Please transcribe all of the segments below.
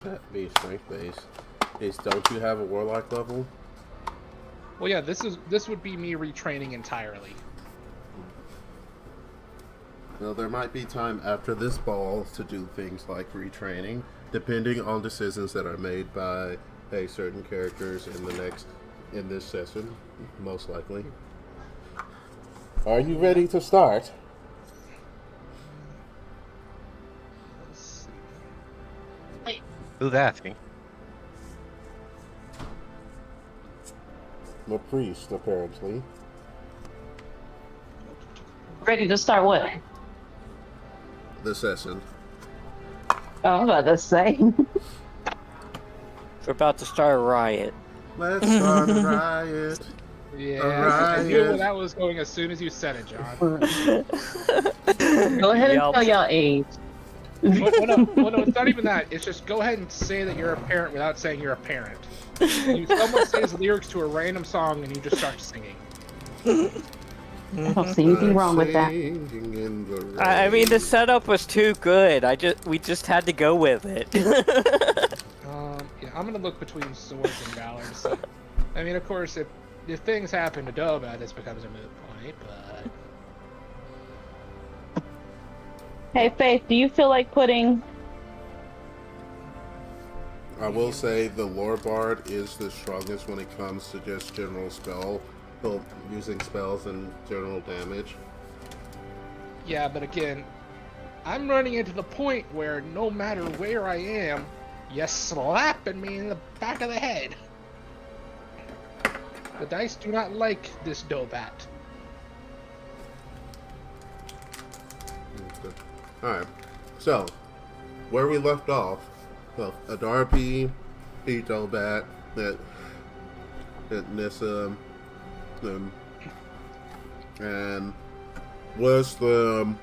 That be strength based. Don't you have a warlock level? Well, yeah, this would be me retraining entirely. Well, there might be time after this ball to do things like retraining, depending on decisions that are made by certain characters in this session, most likely. Are you ready to start? Let's see. Who's asking? The priest, apparently. Ready to start what? The session. Oh, I'm about to say. We're about to start a riot. Let's start a riot. Yeah, Alright. I knew where that was going as soon as you said it, John. Go ahead and Yep. tell y'all age. Well, no, it's not even that. It's just go ahead and say that you're a parent without saying you're a parent. Someone says lyrics to a random song and you just start singing. I don't see anything wrong with that. I mean, the setup was too good. We just had to go with it. Yeah, I'm gonna look between swords and valor. So, I mean, of course, if things happen to Doba, this becomes a moot point. But Hey, Faith, do you feel like putting... I will say the Lore Bard is the strongest when it comes to just general using spells and general damage. yeah, but again, I'm running into the point where no matter where I am, you're slapping me in the back of the head. The dice do not like this Dobat. Alright, so, where we left off, well, Adarpi beat Dobat, that Nissa, and was the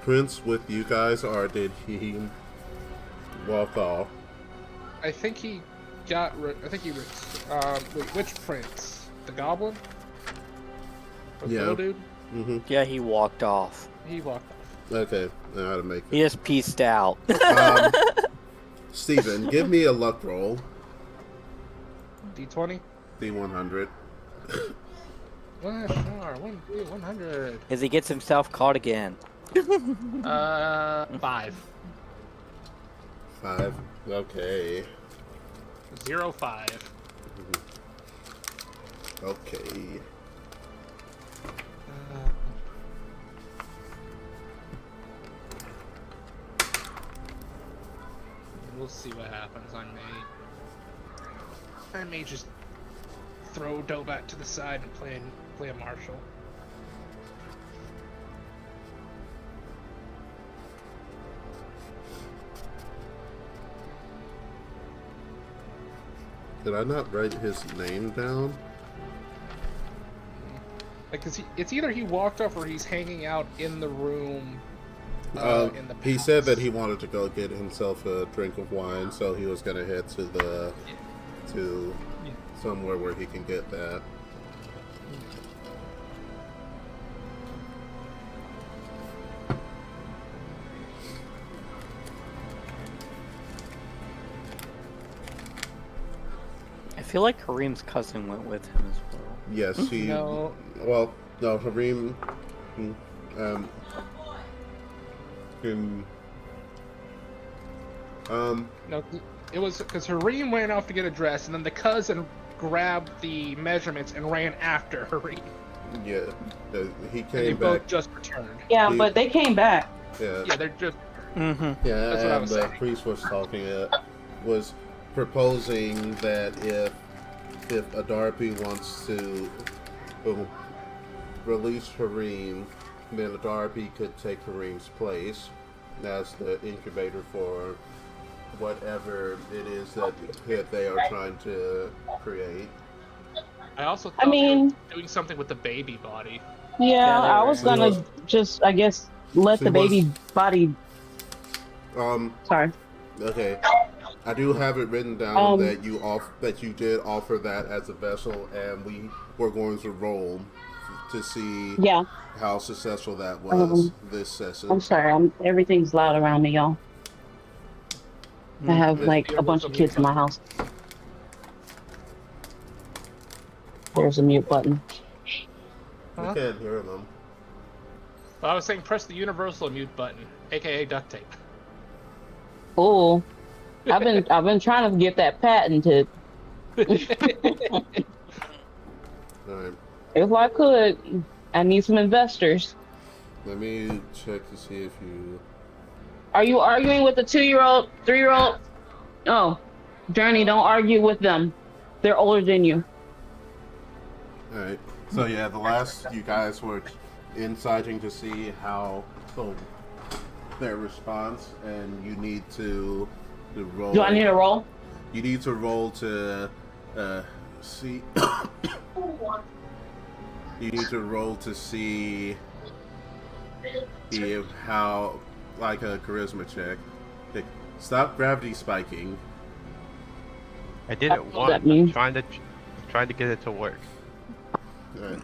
prince with you guys, or did he walk off? I think he got. Wait, which prince? The goblin? Or the Yeah. little dude? Mm-hmm. Yeah, he walked off. He walked off. Okay, I know how to make He it. just pieced out. Steven, give me a luck roll. D20? D100. Well, sure. 100. As he gets himself caught again. 5. 5. Okay. 0, 5. Okay. We'll see what happens. I may just throw Dobat to the side and play a marshal. Did I not write his name down? Like, it's either he walked off or he's hanging out in the room. In the He said that palace. he wanted to go get himself a drink of wine, so he was gonna head to somewhere where he can get that. I feel like Kareem's cousin went with him as well. Yes, he. No. Well, no, Harim. In, No, it was because Hareem ran off to get a dress, and then the cousin grabbed the measurements and ran after Hareem. yeah, he And they came both back. just returned. Yeah, He- but they came back. Yeah, Yeah, they're just. Mm-hmm. yeah, That's what I and was the saying. priest was was proposing that if Adarpi wants to release Hareem, then Adarpi could take Hareem's place as the incubator for whatever it is that they are trying to create. I also thought I mean- they were doing something with the baby body. Yeah, Yeah, they I were. was gonna just, I guess, let She the baby was- body... Sorry. Okay. I do have it written down that you did offer that as a vessel, and we were going to roll to see Yeah, how successful that was this session. I'm sorry. Everything's loud around me, y'all. I have This like a bunch of kids in my house. There's a mute button. Huh? I can't hear them. Well, I was saying press the universal mute button, aka duct tape. Oh, I've been trying to get that patented. Alright. If I could, I need some investors. Let me check to see if you... Are you arguing with the 2-year-old, 3-year-old? Oh, Journey, don't argue with them. They're older than you. Alright. So yeah, the last you guys were insighting to see how their response, and you need to roll. Do I need a roll? You need to roll to see. You need to roll to see if how, like a charisma check. Okay. Stop gravity spiking. I did it What once. that mean? I'm trying to get it to work. Alright.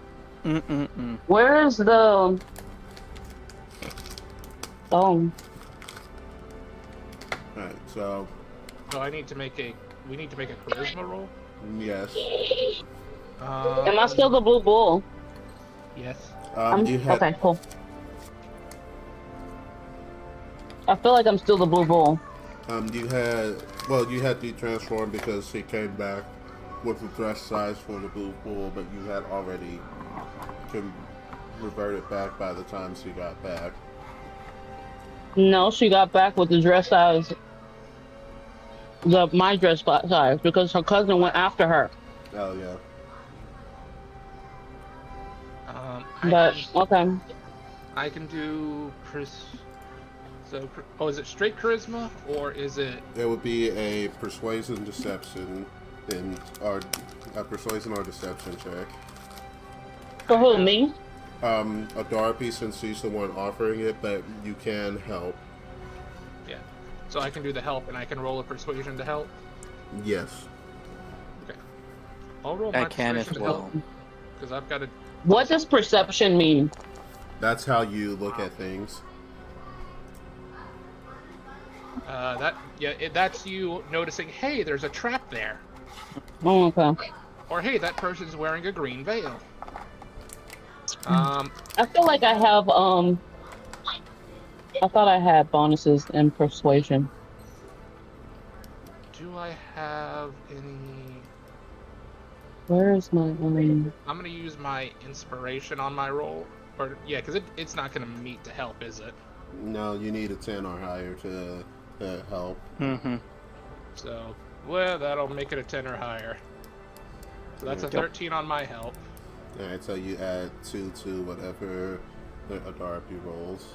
Where is the? Oh, Alright. So So we need to make a charisma roll. yes. am I still the blue bull? Yes. You had Okay, cool. I feel like I'm still the blue bull. you had to transform because he came back with the dress size for the blue pool, but you had already reverted back by the time she got back. No, she got back with the dress size, my dress size, because her cousin went after her. Oh yeah. But okay, I can do So, is it straight charisma or is it? It would be a persuasion deception or a persuasion or deception check. for who? Me? A Dorothy, since she's the one offering it, but you can help. Yeah. So I can do the help, and I can roll a persuasion to help. Yes. Okay. I'll roll my I can as persuasion to help well. because I've got a. What does perception mean? That's how you look at things. That's you noticing. Hey, there's a trap there. Oh, okay. Or hey, that person's wearing a green veil. I feel like I have I thought I had bonuses in persuasion. Do I have any? Where is my I'm gonna use my inspiration on my roll, or yeah, because it's not gonna meet to help, is it? No, you need a 10 or higher to help. Mm-hmm. So, well, that'll make it a 10 or higher. So that's a 13 on my help. Alright, so you add 2 to whatever a Dorothy rolls.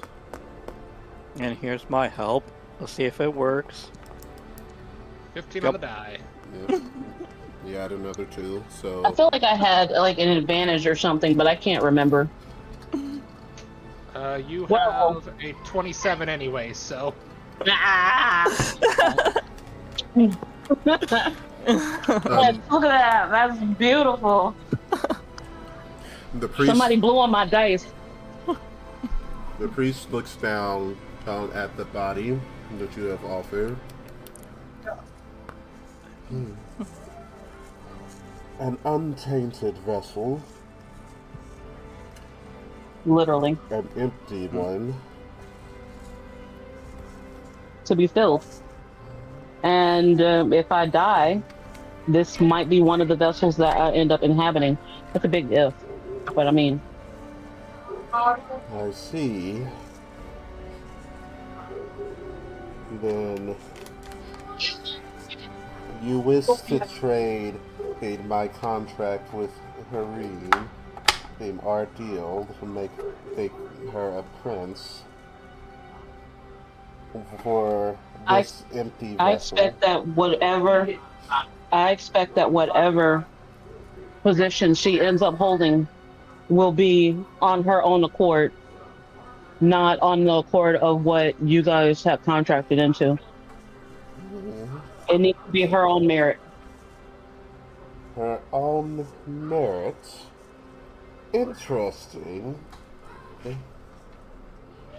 And here's my help. Let's see if it works. 15 on the die. Yep. You add another 2, so... I feel like I had like an advantage or something, but I can't remember. You Well- have a 27 anyway, so... Look at that. That's beautiful. The priest, Somebody blew on my dice. the priest looks down at the body that you have offered. An untainted vessel, Literally. an empty one. To be filled. And if I die, this might be one of the vessels that I end up inhabiting. That's a big if, but I mean, I see. Then you wish to trade my contract with Hareen, our deal to make her a prince for this empty vessel. I expect that whatever position she ends up holding will be on her own accord, not on the accord of what you guys have contracted into. It needs to be her own merit. Her own merit. Interesting.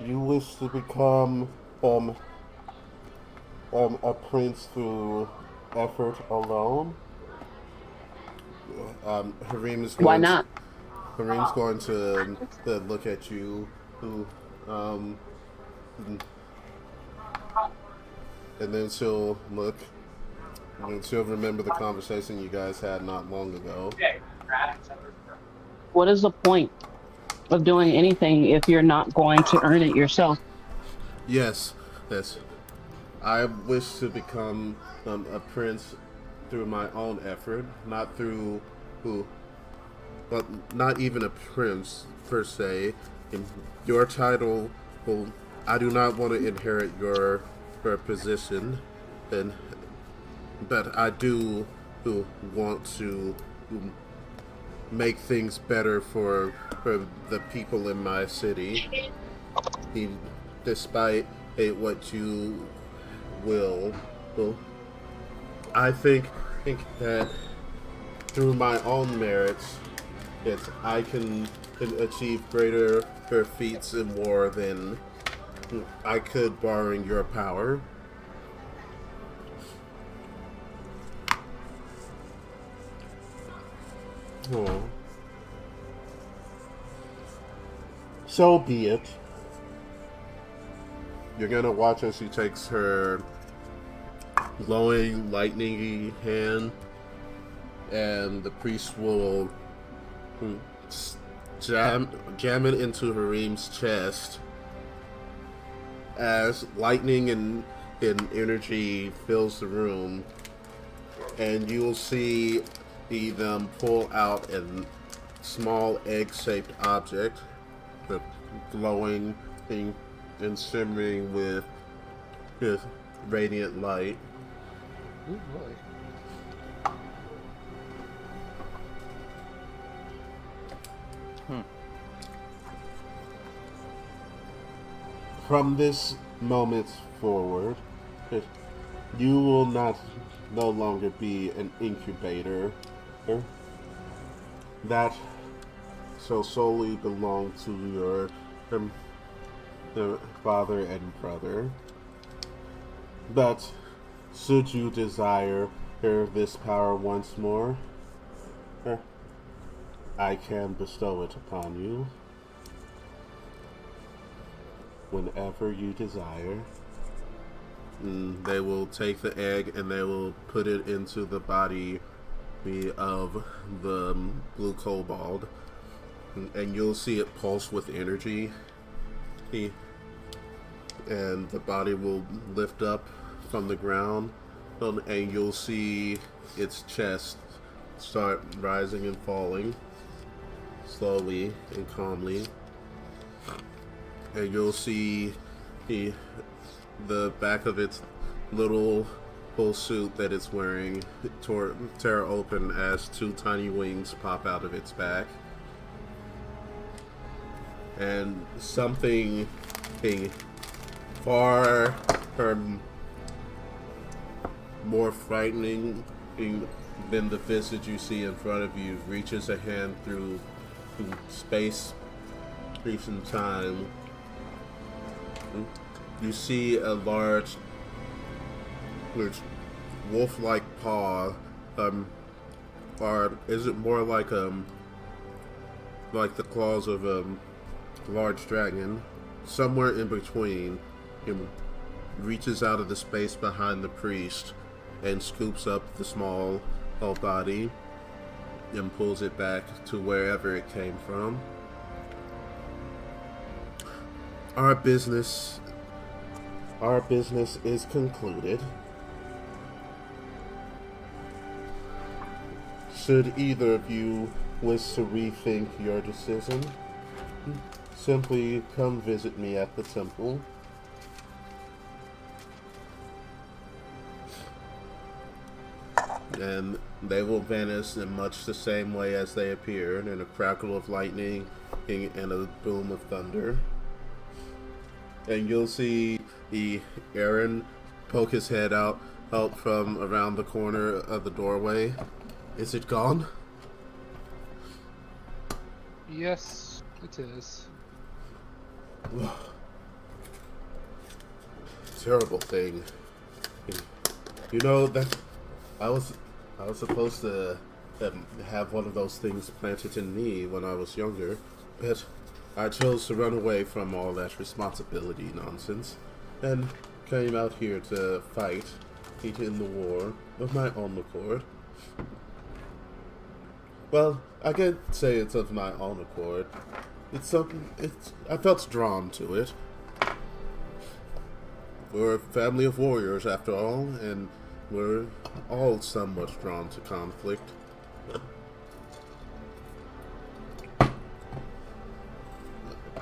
You wish to become a prince through effort alone. Hareem is Why going. not? Hareem's going to look at you, who, and then she'll look, and she'll remember the conversation you guys had not long ago. What is the point of doing anything if you're not going to earn it yourself? Yes, yes. I wish to become a prince through my own effort, not through who, but not even a prince per se. In your title, will I do not want to inherit your position, and but I do want to make things better for the people in my city. Despite what you will, I think that through my own merits, yes, I can achieve greater feats in war than I could borrowing your power. Oh. So be it. You're gonna watch as she takes her glowing, lightningy hand, and the priest will jam it into Hareem's chest as lightning and energy fills the room, and you'll see them pull out a small egg-shaped object, the glowing thing and shimmering with radiant light. Ooh, boy. From this moment forward, you will no longer be an incubator. That shall solely belong to your father and brother. But should you desire this power once more, I can bestow it upon you whenever you desire. They will take the egg and they will put it into the body of the blue kobold, and you'll see it pulse with energy, and the body will lift up from the ground, and you'll see its chest start rising and falling slowly and calmly, and you'll see the back of its little full suit that it's wearing tear open as two tiny wings pop out of its back, and something far more frightening than the visage you see in front of you reaches a hand through space and time. You see a large wolf-like paw, or is it more like the claws of a large dragon? Somewhere in between, him reaches out of the space behind the priest and scoops up the small body and pulls it back to wherever it came from. Our business is concluded. Should either of you wish to rethink your decision, simply come visit me at the temple. And they will vanish in much the same way as they appeared, in a crackle of lightning and a boom of thunder. And you'll see Aaron poke his head out from around the corner of the doorway. Is it gone? Yes, it is. Terrible thing. You know that I was supposed to have one of those things planted in me when I was younger, but I chose to run away from all that responsibility nonsense, and came out here to fight in the war of my own accord. Well, I can't say it's of my own accord. It's something. I felt drawn to it. We're a family of warriors, after all, and we're all somewhat drawn to conflict.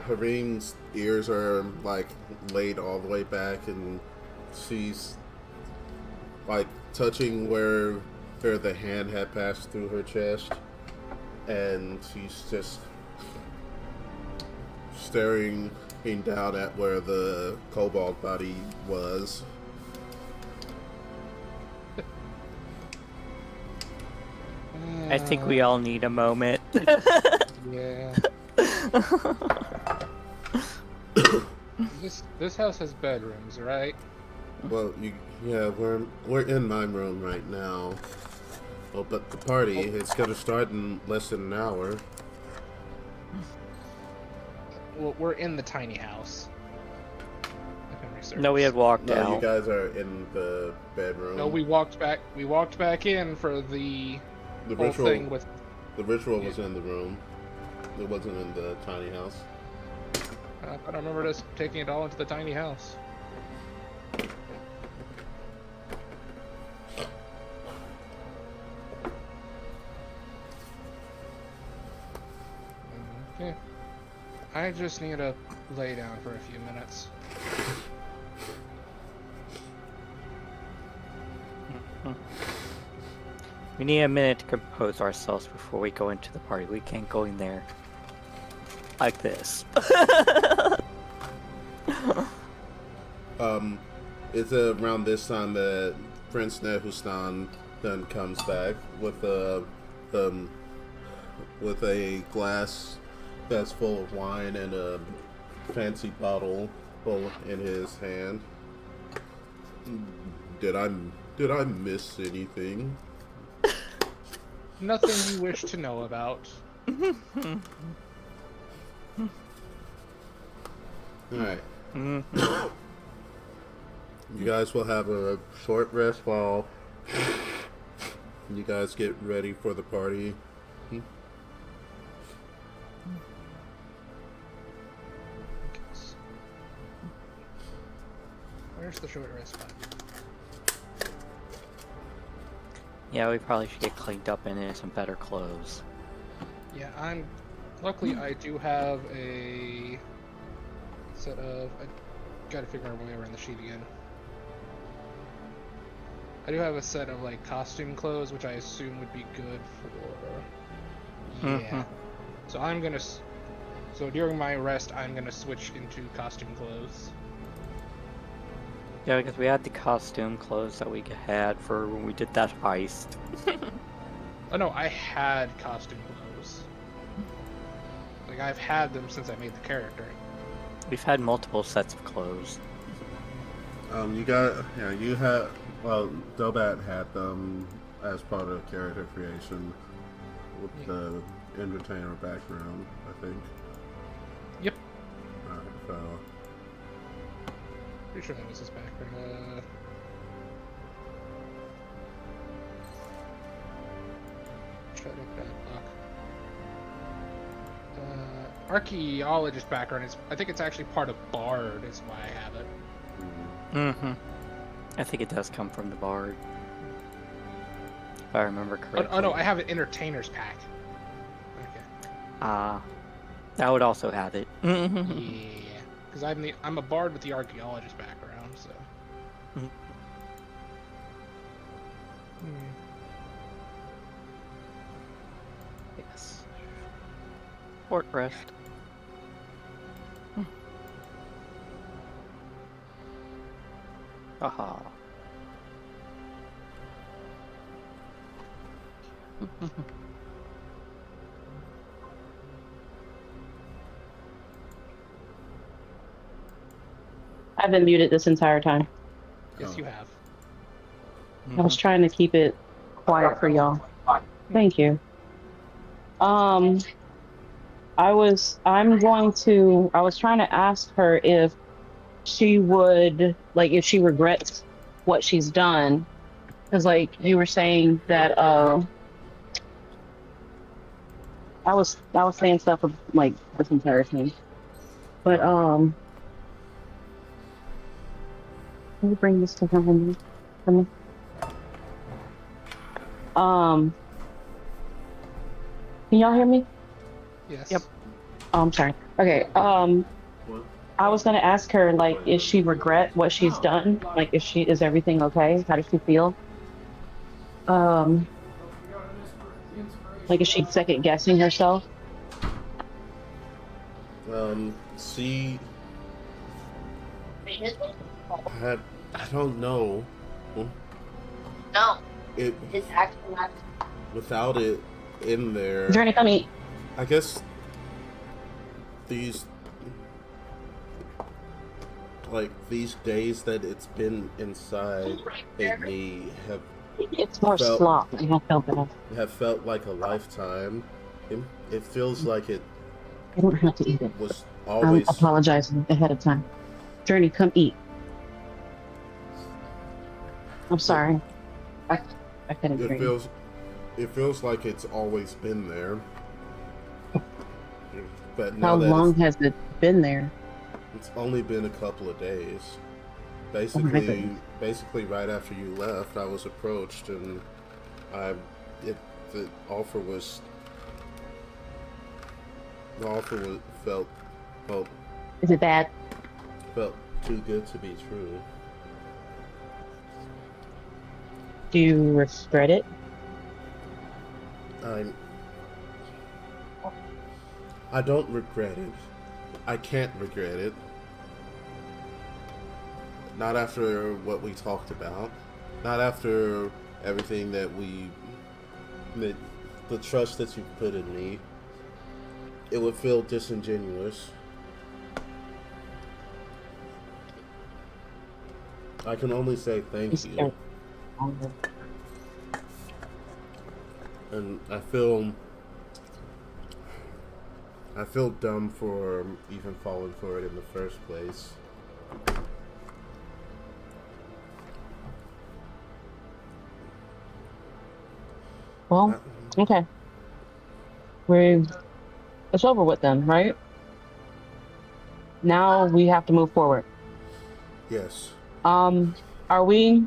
Hareen's ears are, like, laid all the way back, and she's, like, touching where the hand had passed through her chest, and she's just staring down at where the kobold body was. I think we all need a moment. Yeah. This house has bedrooms, right? Well, yeah, we're in my room right now. Well, but the party it's gonna start in less than an hour. Well, we're in the tiny house. No, we had walked No, out. you guys are in the bedroom. No, we walked back. We walked back in for the whole ritual. thing with. The ritual was in the room. It wasn't in the tiny house. I don't remember us taking it all into the tiny house. Okay. I just need to lay down for a few minutes. We need a minute to compose ourselves before we go into the party. We can't go in there like this. It's around this time that Prince Nehustan then comes back with a glass that's full of wine and a fancy bottle full in his hand. Did I miss anything? Nothing you wish to know about. Alright. You guys will have a short rest while you guys get ready for the party. Where's the short rest button? Yeah, we probably should get cleaned up and in some better clothes. Yeah, luckily I do have a set of. I gotta figure out where we're in the sheet again. I do have a set of like costume clothes, which I assume would be good for. Yeah. So I'm gonna. So during my rest, I'm gonna switch into costume clothes. Yeah, because we had the costume clothes that we had for when we did that heist. Oh no, I had costume clothes. Like I've had them since I made the character. We've had multiple sets of clothes. You had, well, Dobat had them as part of character creation with the entertainer background, I think. Yep. So. Pretty sure that was his background. Shut up, bad luck. Archaeologist background is. I think it's actually part of Bard, is why I have it. I think it does come from the Bard. If I remember correctly. Oh no, I have an entertainer's pack. Okay. That would also have it. Yeah, because I'm a Bard with the archaeologist background, so. Yes. Short rest. Aha. I've been muted this entire time. Yes, you have. I was trying to keep it quiet for y'all. Thank you. Um, I was trying to ask her if she would, like, if she regrets what she's done. Because, like, you were saying that, I was saying stuff of, like, this entire thing. But, let me bring this to her. For me. Can y'all hear me? Yes. Yep. Oh, I'm sorry. Okay. I was gonna ask her, like, if she regret what she's done? Like, is everything okay? How does she feel? Um, like, is she second guessing herself? See, I don't know. No. It It's actually not. without it in there. Journey, come eat. I guess these these days that it's been inside me It's more felt slop. I don't feel better. have felt like a lifetime. It feels like it I don't have to eat it. was I'm always. apologizing ahead of time. Journey, come eat. I'm sorry. I couldn't drink. It feels like it's always been there. But now How that long has it been there? it's only been a couple of days. Oh my goodness. Basically right after you left, I was approached and the offer was felt Is it bad? too good to be true. Do you regret it? I don't regret it. I can't regret it. Not after what we talked about. Not after everything that the trust that you put in me. It would feel disingenuous. I can only say thank you. And I feel dumb for even falling for it in the first place. Well, okay. It's over with then, right? Now we have to move forward. Yes. Are we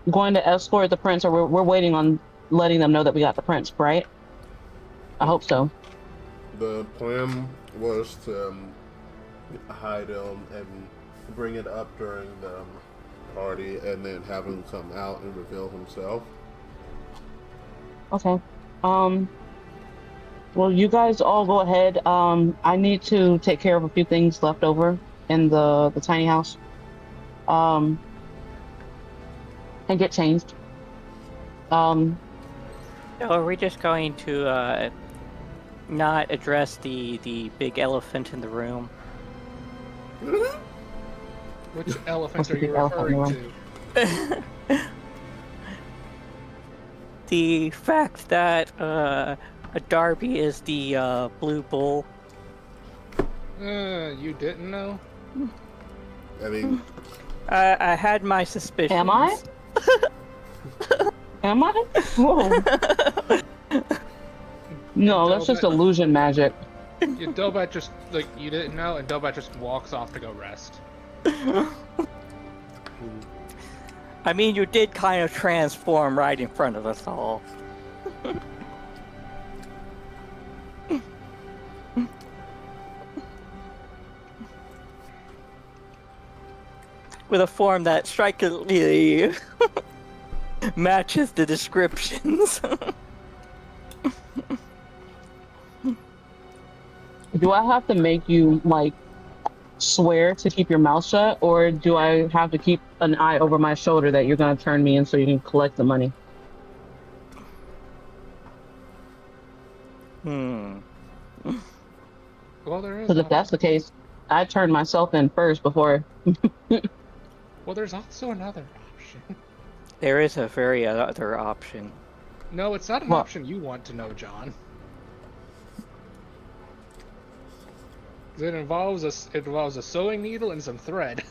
going to escort the prince, or we're waiting on letting them know that we got the prince, right? I hope so. The plan was to hide him and bring it up during the party and then have him come out and reveal himself. Okay. Well, you guys all go ahead. I need to take care of a few things left over in the tiny house. And get changed. So are we just going to not address the big elephant in the room? Which elephant are the you elephant in the referring to? The fact that Darby is the blue bull. You didn't know? I mean, I had my suspicions. Am I? Am I? Whoa. No, that's just illusion magic. Dobat just, like, you didn't know, and Dobat just walks off to go rest. I mean, you did kind of transform right in front of us all. With a form that strikingly matches the descriptions. Do I have to make you, like, swear to keep your mouth shut, or do I have to keep an eye over my shoulder that you're going to turn me in so you can collect the money? Well, there is. Because if that's the case, I turn myself in first before. Well, there's also another option. There is a very other option. No, it's not an What? option you want to know, John. It involves a sewing needle and some thread.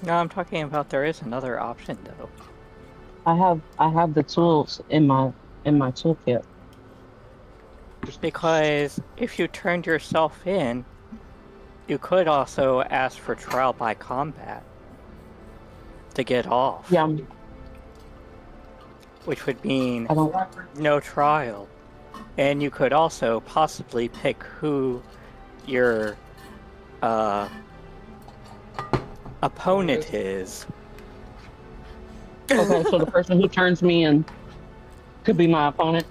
No, I'm talking about there is another option though. I have the tools in my toolkit. Because if you turned yourself in, you could also ask for trial by combat to get off. Yeah, Which would mean I don't. no trial. And you could also possibly pick who your opponent is. Okay, so the person who turns me in could be my opponent.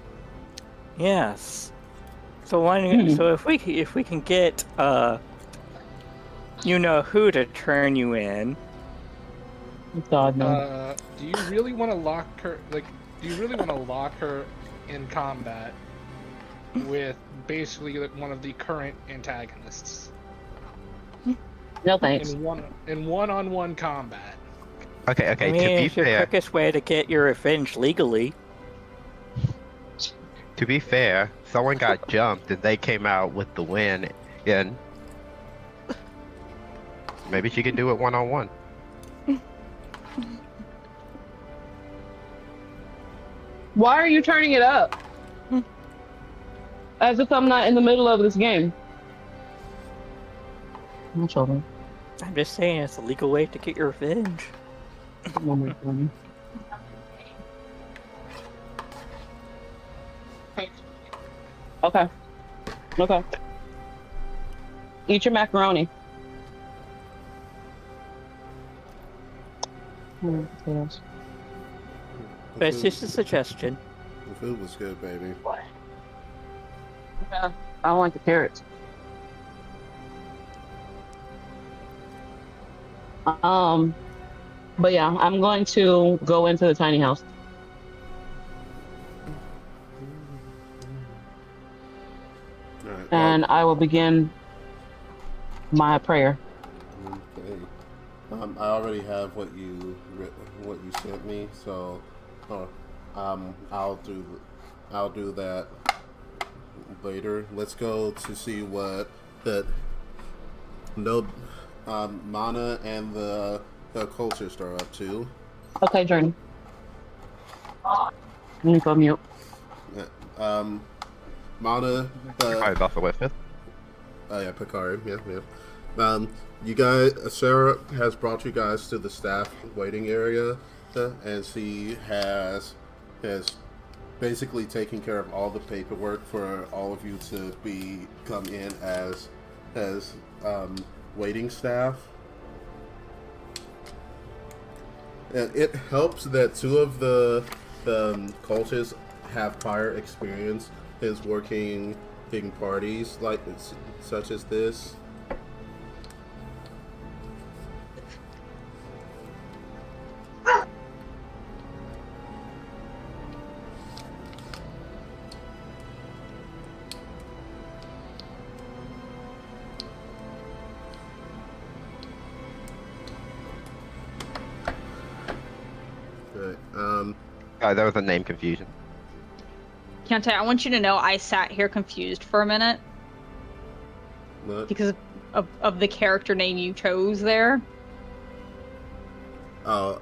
Yes. So so if we can get you know who to turn you in. God no. Do you really want to lock her? Like, do you really want to lock her in combat with basically like one of the current antagonists No thanks. in one-on-one combat? Okay, I mean, to be it's your fair, quickest way to get your revenge legally. someone got jumped and they came out with the win, and maybe she can do it one-on-one. Why are you turning it up? As if I'm not in the middle of this game. My children. I'm just saying it's a legal way to get your revenge. Oh my God. Okay. Okay. Eat your macaroni. Potatoes. But it's just a suggestion. The food was good, baby. Yeah, I don't like the carrots. But yeah, I'm going to go into the tiny house. All right. And I will begin my prayer. Okay. I already have what you sent me, so I'll do that later. Let's go to see what that Mana and the cultist are up to. Okay, Journey. Let me go mute. Mana, I was also with it. oh yeah, Picard, yeah. You guys, Sarah has brought you guys to the staff waiting area, and she has basically taken care of all the paperwork for all of you to come in as waiting staff. And it helps that two of the cultists have prior experience is working in parties like such as this. Right. There was a name confusion. Keontae, I want you to know I sat here confused for a minute Look. because of the character name you chose there. Oh,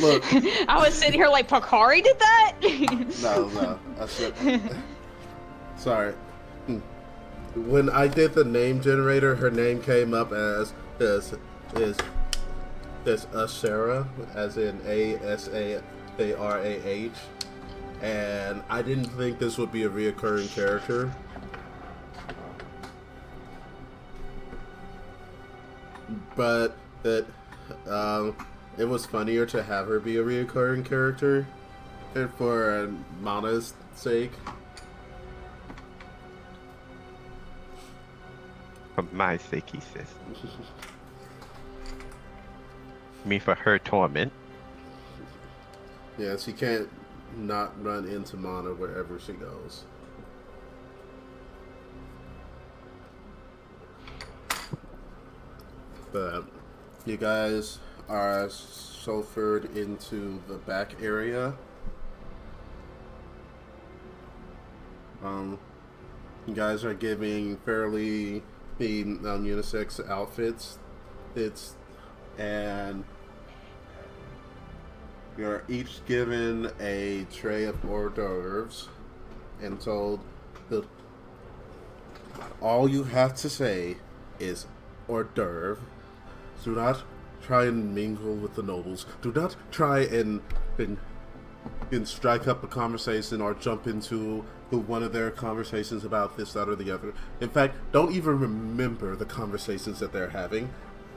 look. I was sitting here like, Pakari did that? No. Sorry. When I did the name generator, her name came up as Asarah, as in Asarah, and I didn't think this would be a reoccurring character. But that it was funnier to have her be a reoccurring character for Mana's sake. For my sake, he says. I mean, for her torment. Yeah, she can't not run into Mana wherever she goes. But you guys are sulfured into the back area. You guys are giving fairly unisex outfits. And you're each given a tray of hors d'oeuvres and told that all you have to say is hors d'oeuvre. Do not try and mingle with the nobles. Do not try and strike up a conversation or jump into one of their conversations about this, that, or the other. In fact, don't even remember the conversations that they're having.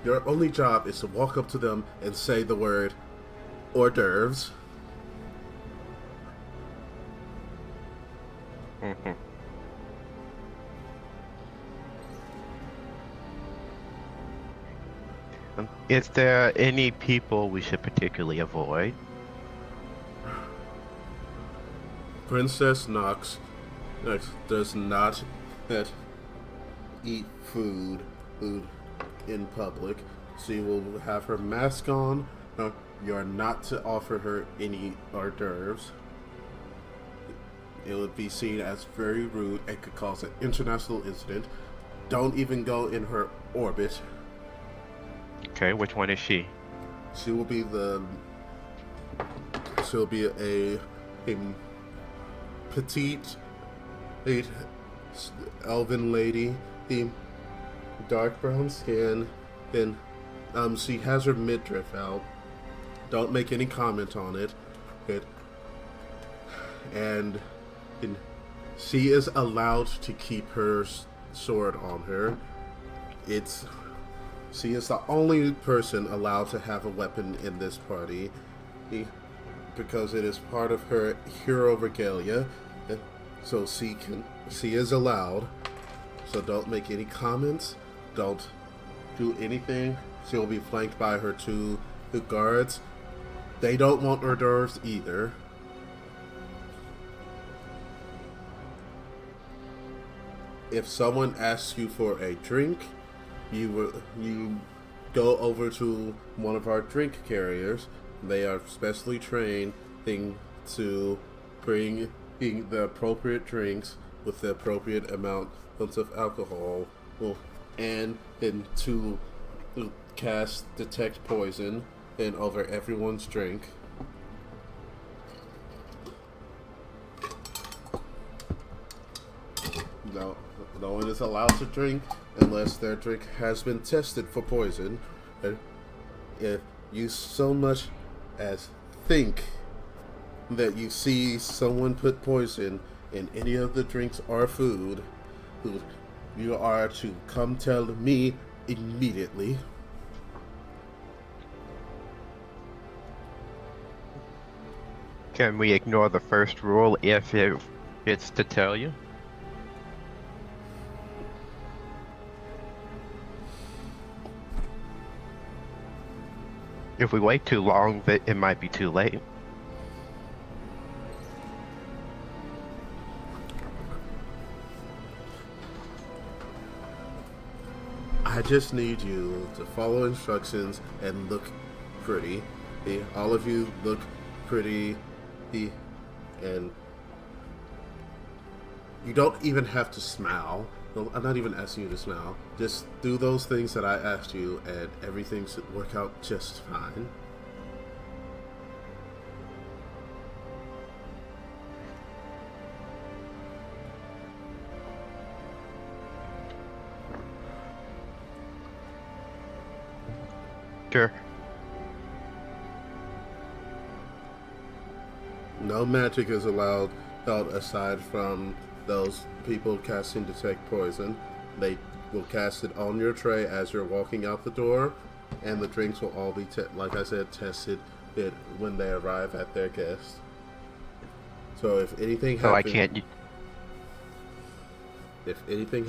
Your only job is to walk up to them and say the word hors d'oeuvres. Mhm. Is there any people we should particularly avoid? Princess Nox does not eat food in public. She will have her mask on. You are not to offer her any hors d'oeuvres. It would be seen as very rude and could cause an international incident. Don't even go in her orbit. Okay, which one is she? She'll be a petite, elven lady, the dark brown skin, and she has her midriff out. Don't make any comment on it. And she is allowed to keep her sword on her. She is the only person allowed to have a weapon in this party, because it is part of her hero regalia. So she is allowed. So don't make any comments. Don't do anything. She'll be flanked by her two guards. They don't want hors d'oeuvres either. If someone asks you for a drink, you go over to one of our drink carriers. They are specially trained to bring the appropriate drinks with the appropriate amount of alcohol, and then to cast detect poison over everyone's drink. No one is allowed to drink unless their drink has been tested for poison. And if you so much as think that you see someone put poison in any of the drinks or food, you are to come tell me immediately. Can we ignore the first rule if it's to tell you? If we wait too long, it might be too late. I just need you to follow instructions and look pretty. All of you look pretty, and you don't even have to smile. No, I'm not even asking you to smile. Just do those things that I asked you, and everything should work out just fine. Sure. No magic is allowed aside from those people casting detect poison. They will cast it on your tray as you're walking out the door, and the drinks will all be, like I said, tested when they arrive at their guest. So if anything happens,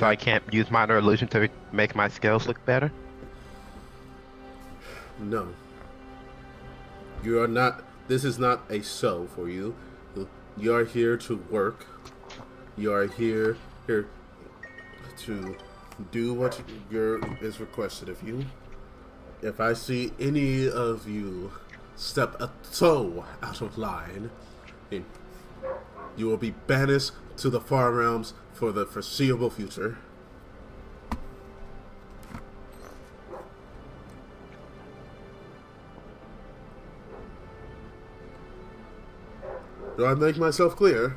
I can't use minor illusion to make my skills look better. No. You are not. This is not a show for you. You are here to work. You are here to do what is requested of you. If I see any of you step a toe out of line, you will be banished to the far realms for the foreseeable future. Do I make myself clear?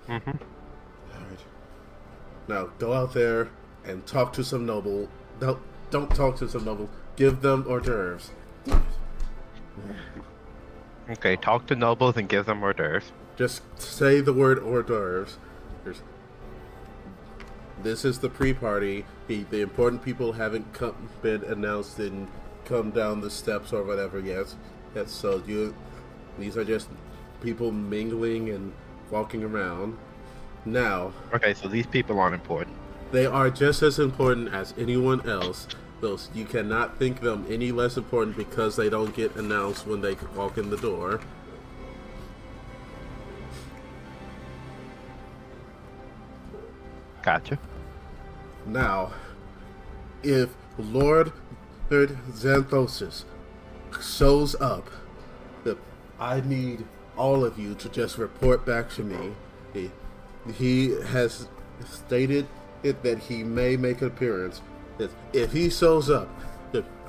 Mm-hmm. Alright. Now, go out there and talk to some noble. Don't talk to some noble. Give them hors d'oeuvres. Okay, talk to nobles and give them hors d'oeuvres. Just say the word hors d'oeuvres. This is the pre-party. The important people haven't been announced and come down the steps or whatever yet. So these are just people mingling and walking around. Now, Okay, so these people aren't important. they are just as important as anyone else. Those you cannot think them any less important because they don't get announced when they walk in the door. Gotcha. Now, if Lord Xanthosis shows up, I need all of you to just report back to me. He has stated that he may make an appearance. If he shows up,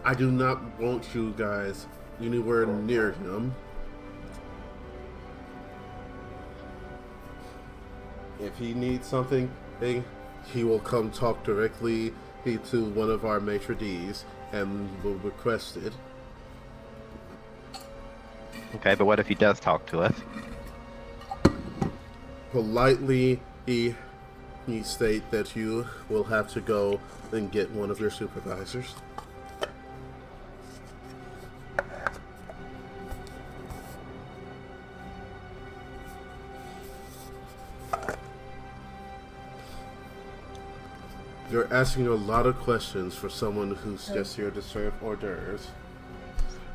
I do not want you guys anywhere near him. If he needs something, he will come talk directly to one of our maitre d's and will request it. Okay, but what if he does talk to us? Politely, he state that you will have to go and get one of your supervisors. You're asking a lot of questions for someone who's just here to serve hors d'oeuvres.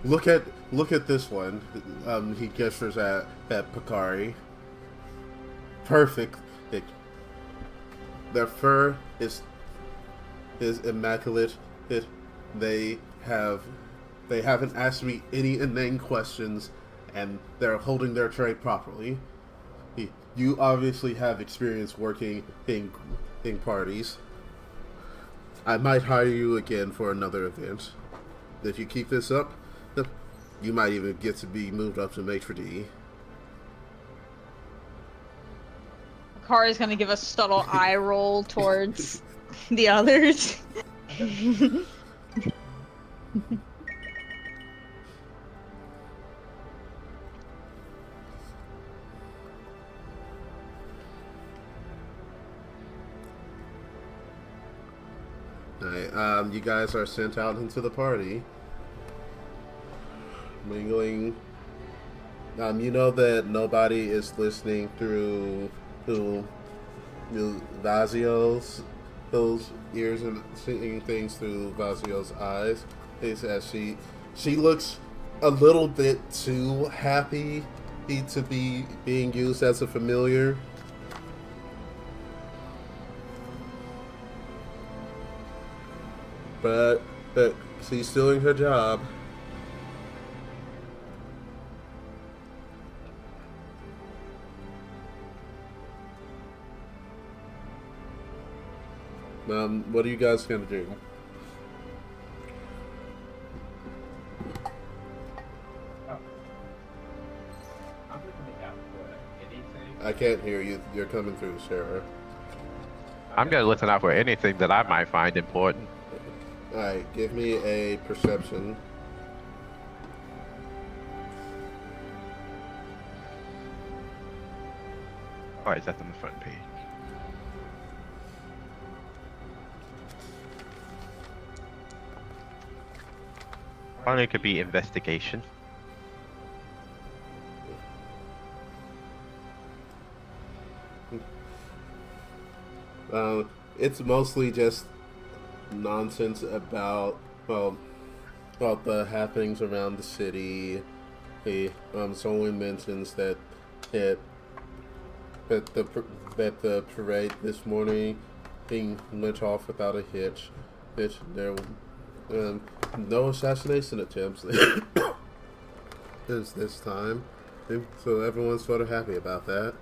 Look at this one. He gestures at Pakari. Perfect. Their fur is immaculate. They haven't asked me any inane questions, and they're holding their tray properly. You obviously have experience working in parties. I might hire you again for another event. If you keep this up, you might even get to be moved up to maitre d'. Kara's gonna give a subtle eye roll towards the others. Alright, you guys are sent out into the party. Mingling. You know that nobody is listening through Vazio's those ears and seeing things through Vazio's eyes. Is as she looks a little bit too happy to be being used as a familiar. But she's doing her job. What are you guys gonna do? I can't hear you. You're coming through, Sarah. I'm gonna listen out for anything that I might find important. Alright, give me a perception. Alright, that's on the front page. Or it could be investigation. It's mostly just nonsense about the happenings around the city. Someone mentions that the parade this morning went off without a hitch. There no assassination attempts. is this time, and so everyone's sort of happy about that.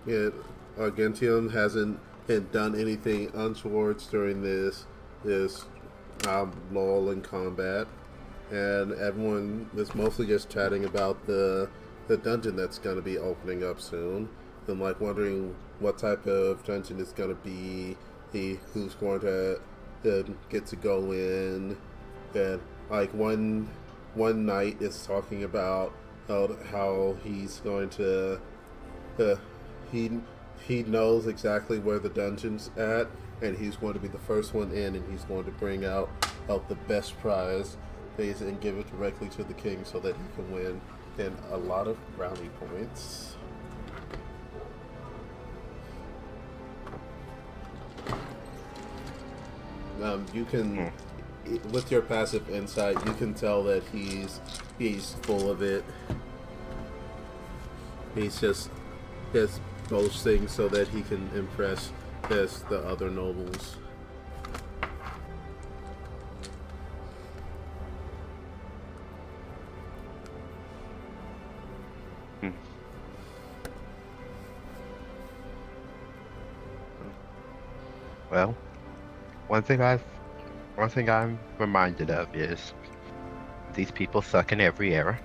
Yet Argentium hasn't had done anything untoward during this lull in combat, and everyone is mostly just chatting about the dungeon that's going to be opening up soon, and like wondering what type of dungeon it's going to be, who's going to get to go in, and like one night is talking about how he's going to he he knows exactly where the dungeon's at, and he's going to be the first one in, and he's going to bring out the best prize and give it directly to the king so that he can win and a lot of brownie points. You can, with your passive insight, you can tell that he's full of it. He's just boasting so that he can impress the other nobles. Well, one thing I'm reminded of is these people suck in every era.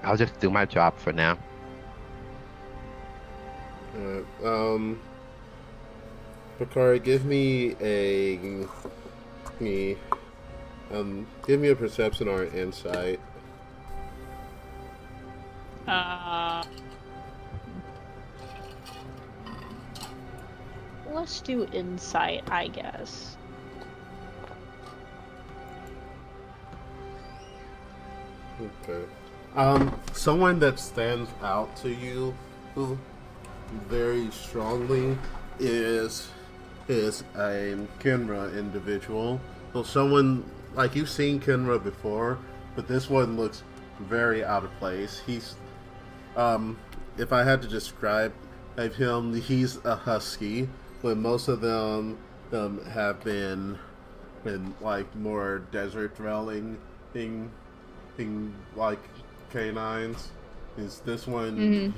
I'll just do my job for now. Bakari, give me a perception or an insight. Let's do insight, I guess. Okay. Someone that stands out to you very strongly is a Kenra individual. So someone like you've seen Kenra before, but this one looks very out of place. He's if I had to describe him, he's a husky, when most of them have been like more desert dwelling thing like canines. Is this one?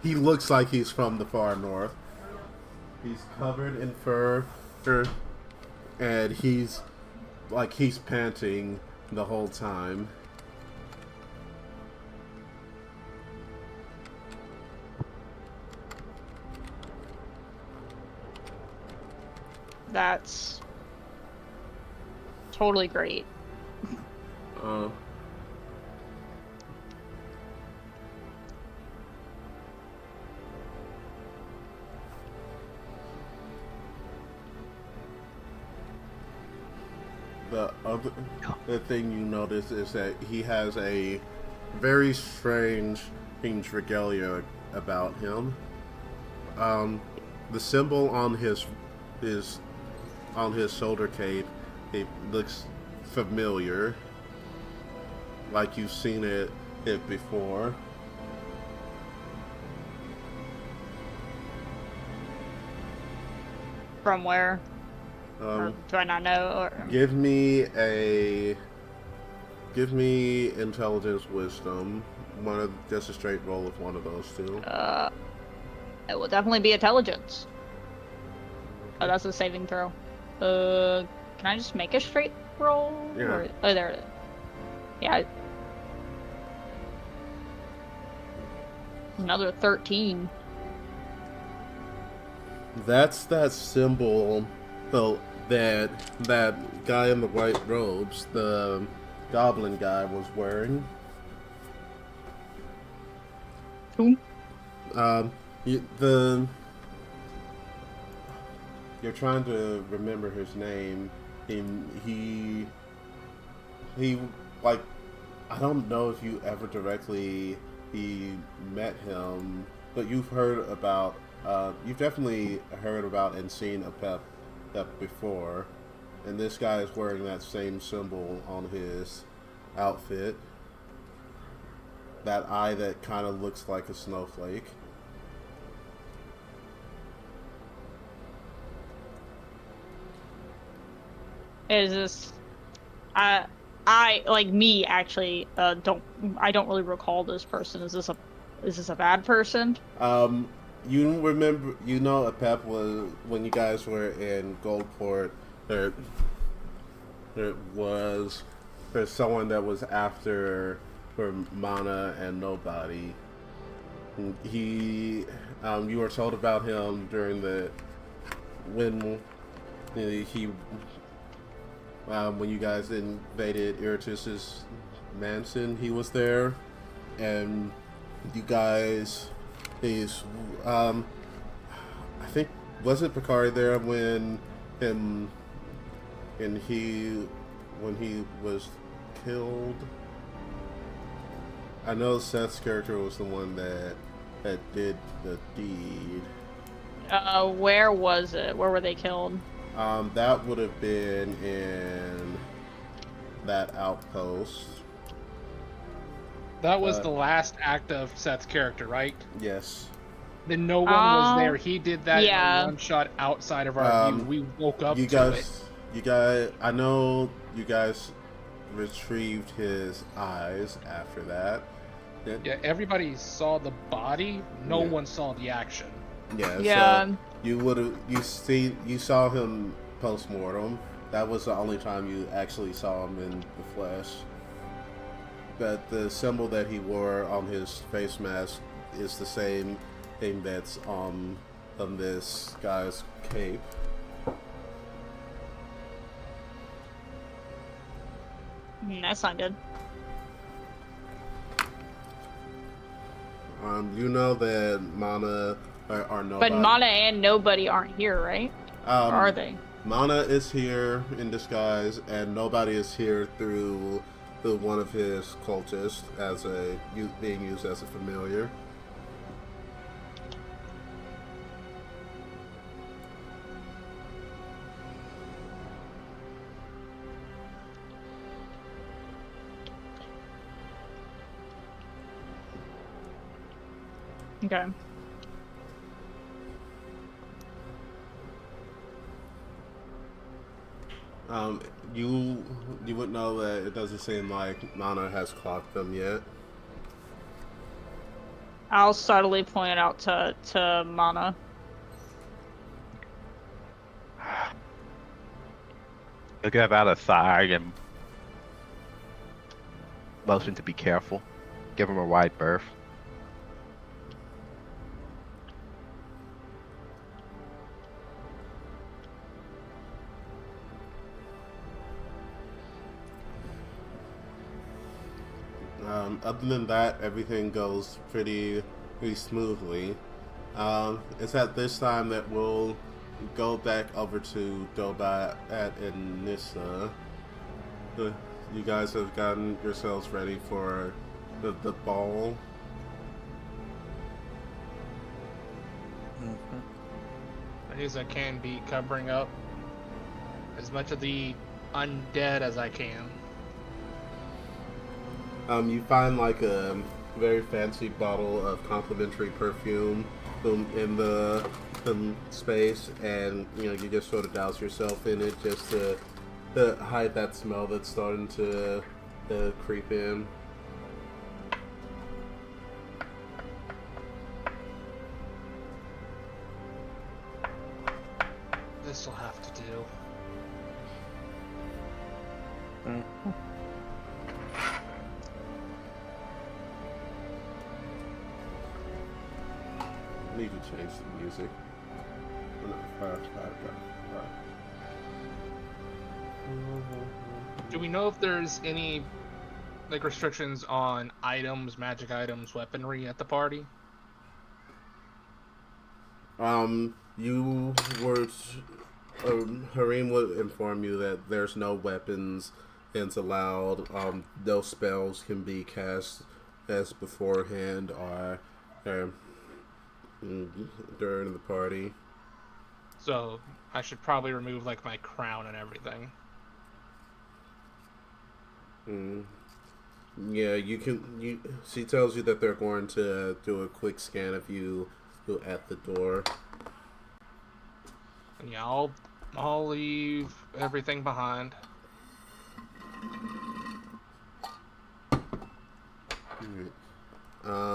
He looks like he's from the far north. He's covered in fur, and he's panting the whole time. That's totally great. The thing you notice is that he has a very strange regalia about him. The symbol on his shoulder cape, it looks familiar, like you've seen it before. From where? Or do I not know? Or... Give me intelligence, wisdom. Just a straight roll of one of those two. It will definitely be intelligence. Oh, that's a saving throw. Can I just make a straight roll? Yeah. Or, oh, there it is. Yeah. Another 13. That's that symbol. So that guy in the white robes, the goblin guy, was wearing. Whom? You're trying to remember his name. He like, I don't know if you ever directly met him, but you've heard about. You've definitely heard about and seen a pep before, and this guy is wearing that same symbol on his outfit. That eye that kind of looks like a snowflake. Is this? I like me actually. Don't I don't really recall this person. Is this a bad person? You remember, Apep was when you guys were in Goldport. There, there was there's someone that was after for Mana and Nobody. You were told about him during when he when you guys invaded Iratus's mansion. He was there, and you guys, he's I think, was it Picard there him and when he was killed? I know Seth's character was the one that did the deed. Where was it? Where were they killed? That would have been in that outpost. That was the last act of Seth's character, right? Yes. Then no one was there. He did that yeah. in one shot outside of our view. We woke up to it. You guys, I know you guys retrieved his eyes after that. Yeah, everybody saw the body. No one saw the action. Yeah. Yeah. So you saw him post mortem. That was the only time you actually saw him in the flesh. But the symbol that he wore on his face mask is the same thing that's on this guy's cape. That's not good. You know that Mana or Nobody. But Mana and Nobody aren't here, right? Or are they? Mana is here in disguise, and Nobody is here through one of his cultists being used as a familiar. Okay. You would know that it doesn't seem like Mana has clocked them yet. I'll subtly point it out to Mana. Look at out of side and motion to be careful. Give him a wide berth. Other than that, everything goes pretty smoothly. It's at this time that we'll go back over to Dobat and Nissa. You guys have gotten yourselves ready for the ball. I use I can be covering up as much of the undead as I can. You find like a very fancy bottle of complimentary perfume in the space, and you just sort of douse yourself in it just to hide that smell that's starting to creep in. This will have to do. Need to change the music. Do we know if there's any restrictions on items, magic items, weaponry at the party? You were Harim would inform you that there's no weapons allowed. No spells can be cast as beforehand or during the party. So I should probably remove my crown and everything. Yeah, you can. She tells you that they're going to do a quick scan of you at the door. And yeah, I'll I'll leave everything behind. Alright.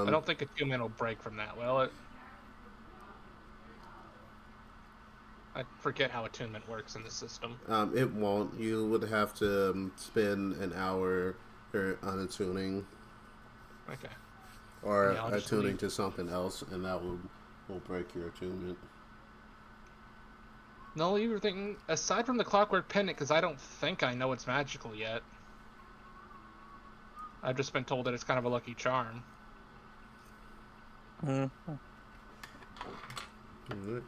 I don't think attunement will break from that, will it? I forget how attunement works in the system. It won't. You would have to spend an hour unattuning Okay. or Yeah, I'll just attuning leave. to something else, and that will break your attunement. No, you were thinking, aside from the clockwork pendant, because I don't think I know it's magical yet. I've just been told that it's kind of a lucky charm. Mm. Alright.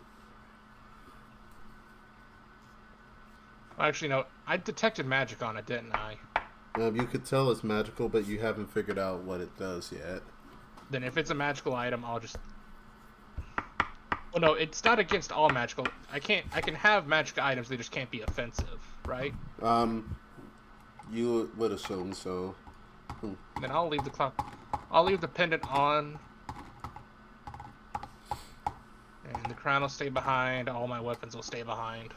Actually, no, I detected magic on it, didn't I? You could tell it's magical, but you haven't figured out what it does yet. Then if it's a magical item, I'll just... Well, no, it's not against all magical... I can have magic items, they just can't be offensive, right? You would assume so. Then I'll leave the clock... I'll leave the pendant on. And the crown will stay behind, all my weapons will stay behind.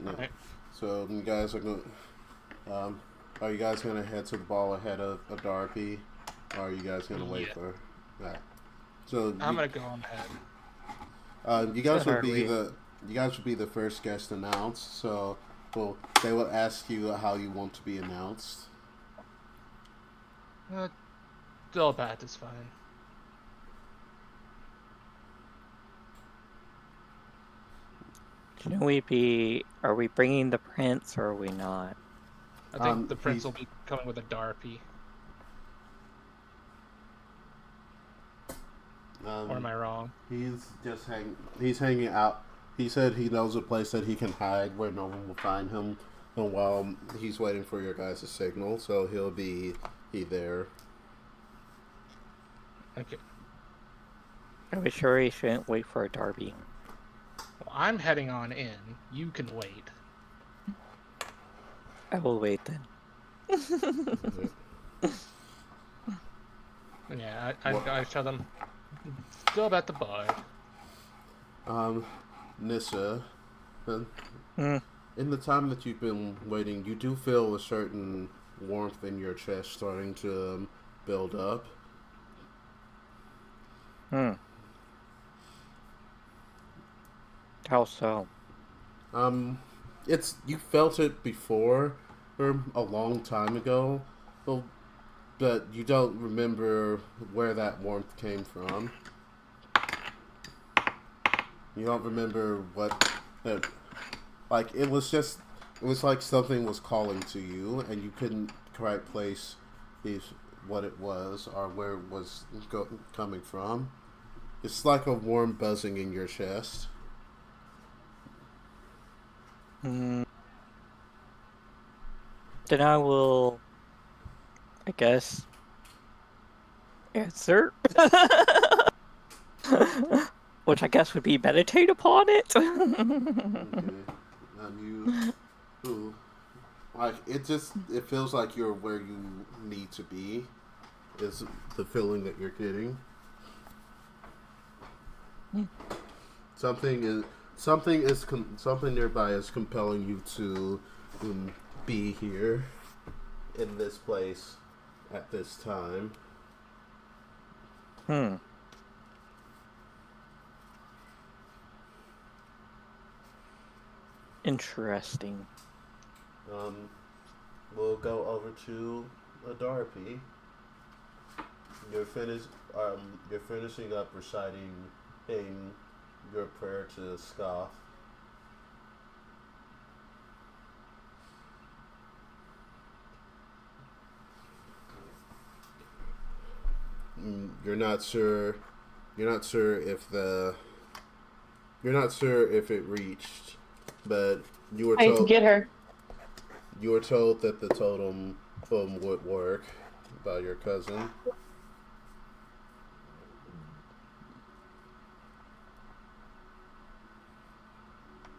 No. Alright. So you guys are going. Are you guys gonna head to the ball ahead of a Darby, or are you guys gonna wait Yeah. for that? So I'm gonna go on ahead. you guys So would be hardly. you guys would be the first guest announced. So they will ask you how you want to be announced. Dilbat is fine. Shouldn't are we bringing the prince or are we not? I think the He's- prince will be coming with a Darpy. Or am I wrong? He's just He's hanging out. He said he knows a place that he can hide where no one will find him. And while he's waiting for your guys' signal, so he'll be there. Okay. Are we sure we shouldn't wait for a derby? Well, I'm heading on in. You can wait. I will wait then. Yeah, What? I tell them, go about the bar. Nissa, Hmm. in the time that you've been waiting, you do feel a certain warmth in your chest starting to build up. Hmm. How so? It's you felt it before, or a long time ago, but you don't remember where that warmth came from. You don't remember what that like. It was like something was calling to you, and you couldn't quite place what it was or where it was coming from. It's like a warm buzzing in your chest. Hmm. Then I will, I guess, answer. Which I guess would be meditate upon it. Okay. Ooh, like it feels like you're where you need to be. Is the feeling that you're getting? Something nearby is compelling you to be here in this place at this time. Hmm. Interesting. We'll go over to Adarpi. You're finished. You're finishing up reciting your prayer to Scoff. You're not sure. You're not sure if the. You're not sure if it reached, but you were I need to told. get her. You were told that the totem would work by your cousin.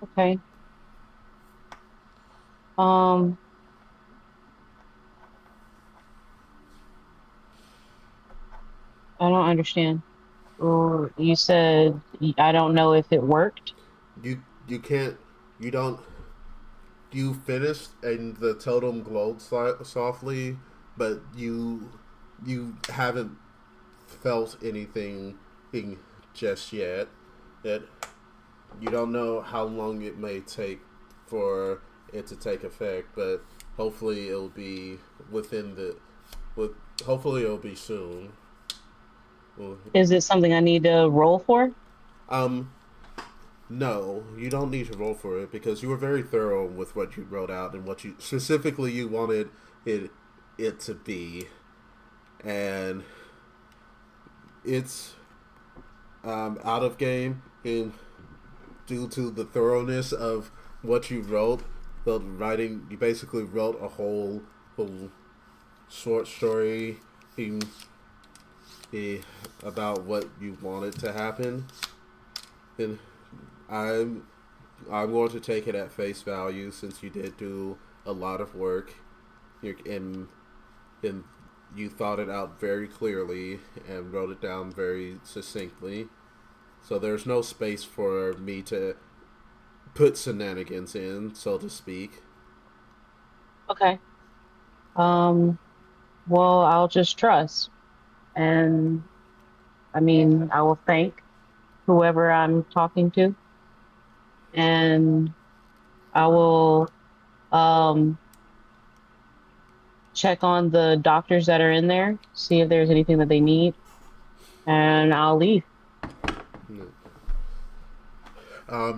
Okay. Um. I don't understand. You said I don't know if it worked. You can't you don't you finished and the totem glowed softly, but you haven't felt anything just yet. That you don't know how long it may take for it to take effect, but hopefully it'll be within the with hopefully it'll be soon. Well, Is it something I need to roll for? Um, no, you don't need to roll for it because you were very thorough with what you wrote out and what you specifically you wanted it it to be, and it's out of game and due to the thoroughness of what you wrote. The writing you basically wrote a whole short story in, about what you wanted to happen, and I'm I'm going to take it at face value since you did do a lot of work. And you thought it out very clearly and wrote it down very succinctly. So there's no space for me to put shenanigans in, so to speak. Okay. Um, well, I'll just trust. And I mean, I will thank whoever I'm talking to, and I will um check on the doctors that are in there, see if there's anything that they need, and I'll leave.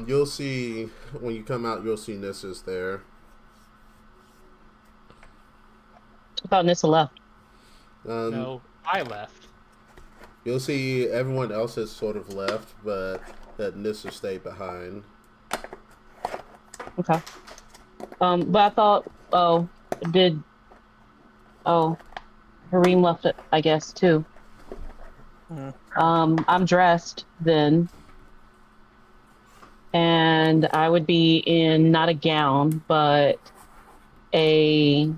You'll see when you come out. You'll see Nissa's there. I thought Nissa left. No, I left. You'll see everyone else has sort of left, but that Nissa stayed behind. Okay. But I thought, did oh, Hareem left it, I guess, too. Mm. I'm dressed then, and I would be in not a gown, but a,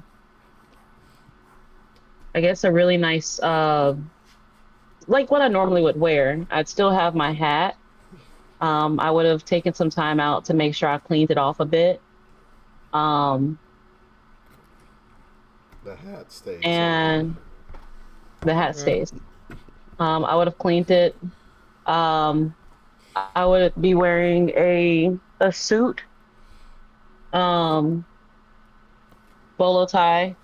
I guess a really nice, like what I normally would wear. I'd still have my hat. I would have taken some time out to make sure I cleaned it off a bit. Um, The hat stays and the hat Yeah. stays. I would have cleaned it. Um, I would be wearing a suit, um, bolo tie,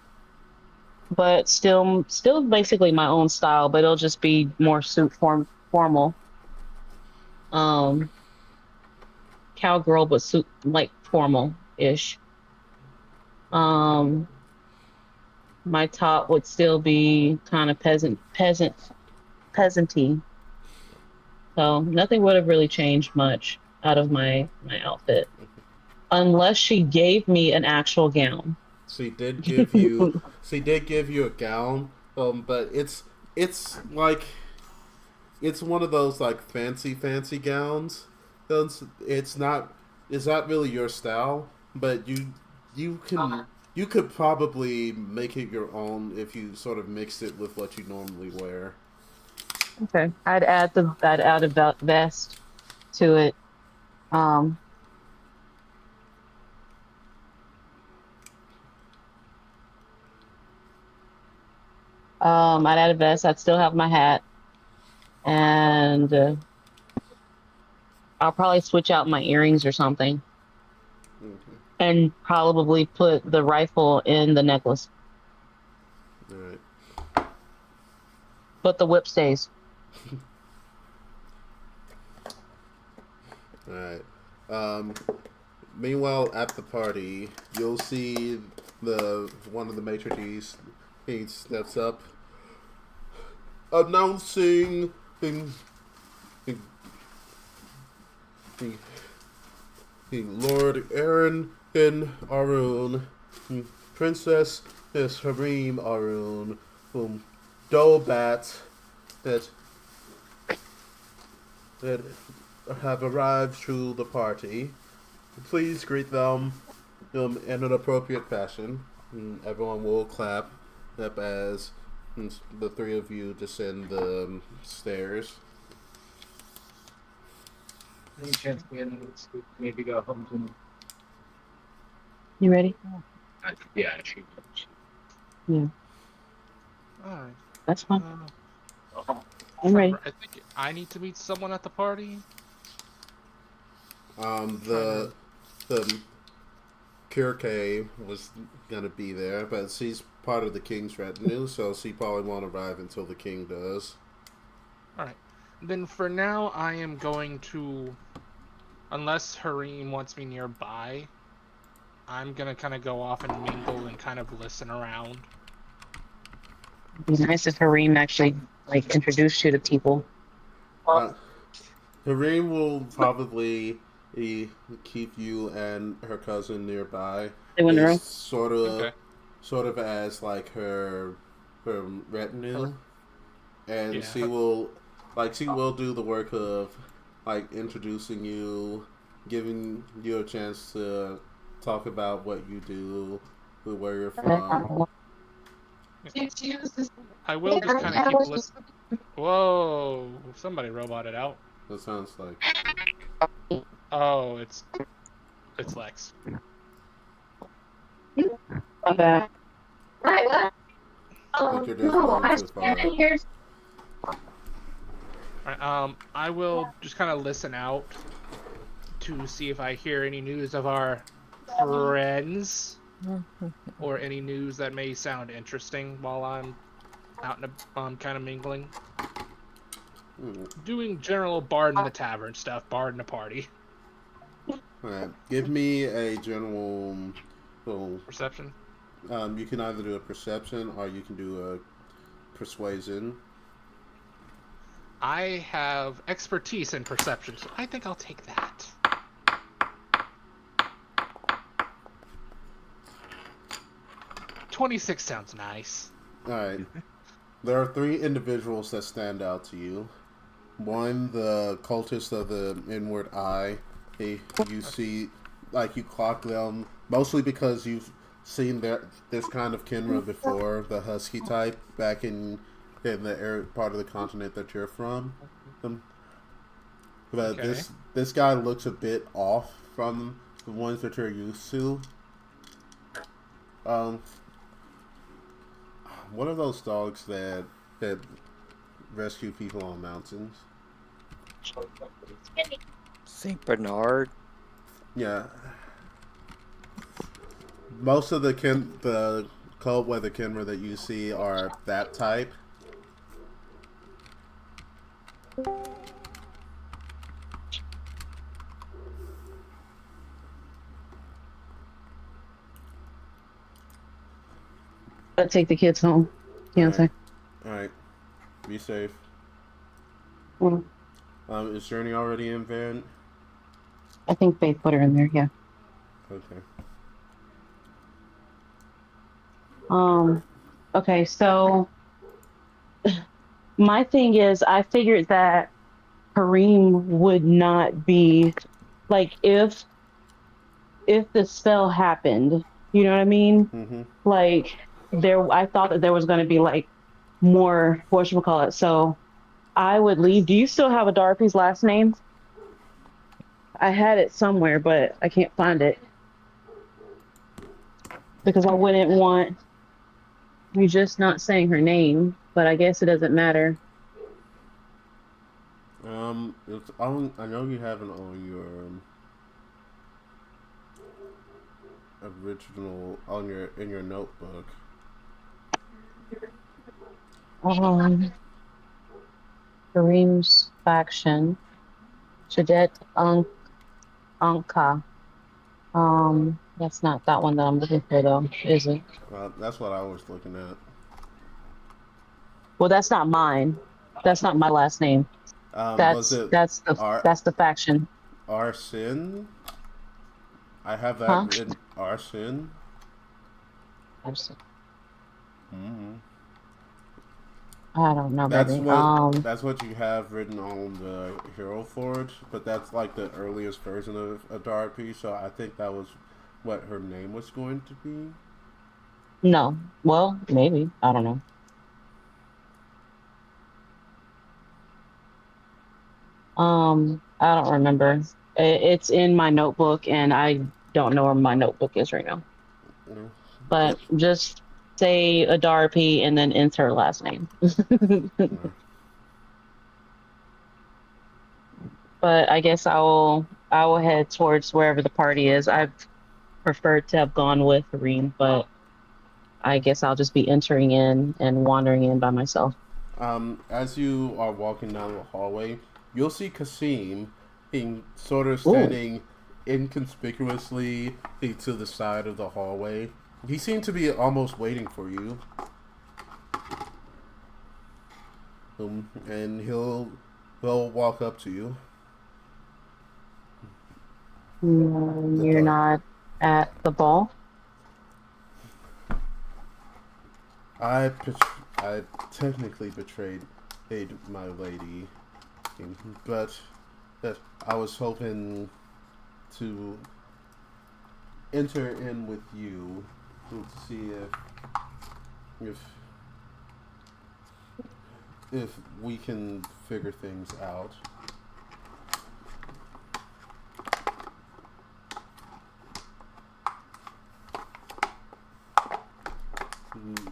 but still basically my own style, but it'll just be more formal. Um, cowgirl, but suit like formal ish. Um, my top would still be kind of peasanty. So nothing would have really changed much out of my outfit, unless she gave me an actual gown. She did give you she did give you a gown, but it's like it's one of those like fancy gowns. It's not really your style, but you can you could probably make it your own if you sort of mix it with what you normally wear. Okay, I'd add a vest to it. Um, I'd add a vest. I'd still have my hat, and I'll probably switch out my earrings or something, Okay. and probably put the rifle in the necklace, All right. but the whip stays. All right. Meanwhile, at the party, you'll see the one of the maitre d's. He steps up, announcing the, the, the Lord Aaron and Arun, Princess is Hareem Arun, whom Dobat that that have arrived to the party. Please greet them in an appropriate fashion. Everyone will clap up as And the three of you descend the stairs. Any chance we maybe go home to You ready? yeah, she Yeah, Alright. that's fine. I'm ready. Trevor, I think I need to meet someone at the party. The Kirke was gonna be there, but she's part of the king's retinue, so she probably won't arrive until the king does. Alright. Then for now, I am going to, unless Hareem wants me nearby, I'm gonna kind of go off and mingle and kind of listen around. It'd be nice if Hareem actually like introduced you to people. Hareem will probably keep you and her cousin nearby. They went in the room. It's sort of as like her retinue, and Yeah. she will do the work of like introducing you, giving you a chance to talk about what you do, where you're from. I will just kind of keep listening. Whoa! Somebody roboted out. That sounds like Oh, it's Lex. Okay. like you're just going too far. Alright, I will just kind of listen out to see if I hear any news of our friends or any news that may sound interesting while I'm out and kind of mingling. Doing general bard in the tavern stuff, bard in the party. Alright, give me a general. Well, Perception? you can either do a perception or you can do a persuasion. I have expertise in perception, so I think I'll take that. $26 sounds nice. Alright. There are three individuals that stand out to you. One, the cultist of the inward eye. You see, like, you clock them, mostly because you've seen this kind of Kenra before, the husky type, back in the area, part of the continent that you're from. But Okay. this guy looks a bit off from the ones that you're used to. What are those dogs that rescue people on mountains? Saint Bernard. Yeah. Most of the cold weather Kenra that you see are that type. I'll take the kids home. Fiance. Alright. Be safe. Well, Is Journey already in van? I think Faith put her in there. Yeah. Okay. Okay, so my thing is I figured that Kareem would not be like if the spell happened, you know what I mean? Mm-hmm. Like I thought that there was gonna be like more whatchamacallit. So I would leave. Do you still have a Darpy's last name? I had it somewhere, but I can't find it. Because I wouldn't want you just not saying her name, but I guess it doesn't matter. It's on. I know you have it on your original in your notebook. Kareem's faction, Shadet Anka. That's not that one that I'm looking for though, is it? That's what I was looking at. Well, that's not mine. That's not my last name. Was it That's the faction. Arsin? I have that Huh? written. Arsin. Mm-hmm. I don't know, That's baby. that's what you have written on the Hero Forge, but that's like the earliest version of a Darpy, so I think that was what her name was going to be. No. Well, maybe. I don't know. I don't remember. It's in my notebook, and I don't know where my notebook is right now. Mm, But just say Adarpi and then enter her last name. mm. But I guess I will head towards wherever the party is. I preferred to have gone with Reem, but I guess I'll just be entering in and wandering in by myself. As you are walking down the hallway, you'll see Kasim being sort of Ooh. standing inconspicuously to the side of the hallway. He seemed to be almost waiting for you. And he'll walk up to you. The You're dark. not at the ball? I technically betrayed my lady, but that I was hoping to enter in with you to see if if we can figure things out.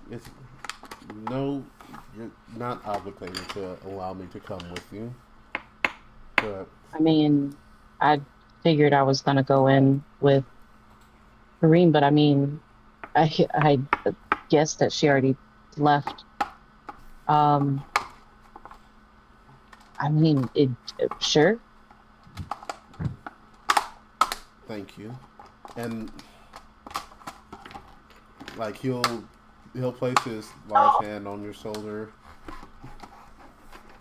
It's no, you're not obligated to allow me to come with you, but I mean, I figured I was gonna go in with Kareem, but I mean, I guess that she already left. Um, I mean, sure. thank you. And like he'll place his large hand on your shoulder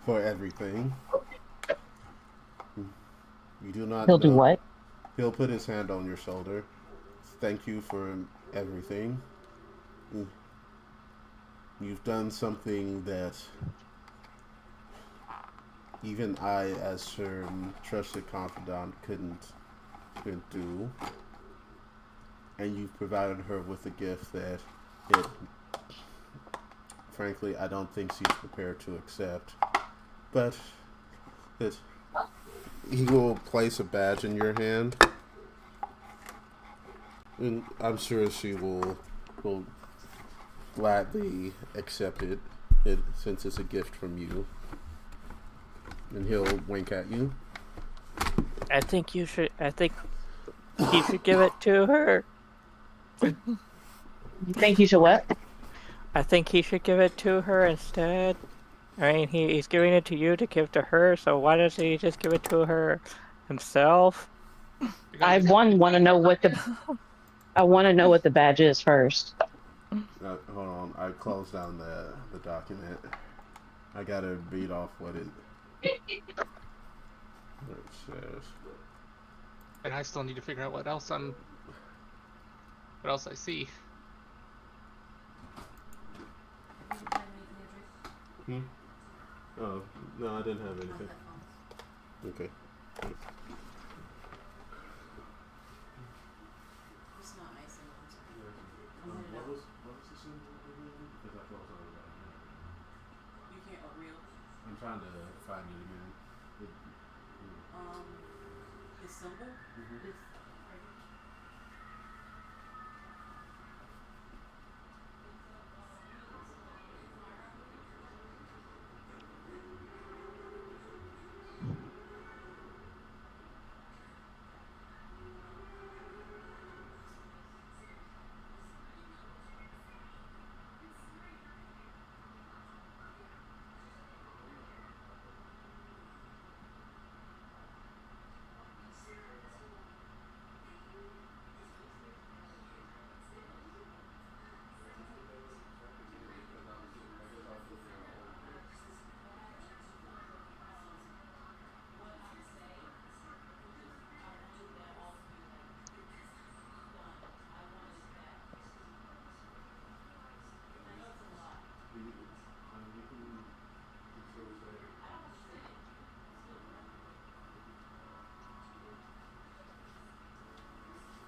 for everything. You do not He'll do know. what? He'll put his hand on your shoulder. Thank you for everything. You've done something that even I, as her trusted confidant, couldn't do. And you've provided her with a gift that, it, frankly, I don't think she's prepared to accept. But that he will place a badge in your hand, and I'm sure she will gladly accept it since it's a gift from you. And he'll wink at you. I think you should. I think he should give it to her. You think you should what? I think he should give it to her instead. I mean, he's giving it to you to give to her, so why doesn't he just give it to her himself? I want to know what the I want to know what the badge is first. Hold on, I closed down the document. I gotta read off what it says. And I still need to figure out what else I see. Oh no, I didn't have anything. Okay. What was the symbol again? Because I closed on it. I'm trying to find it again.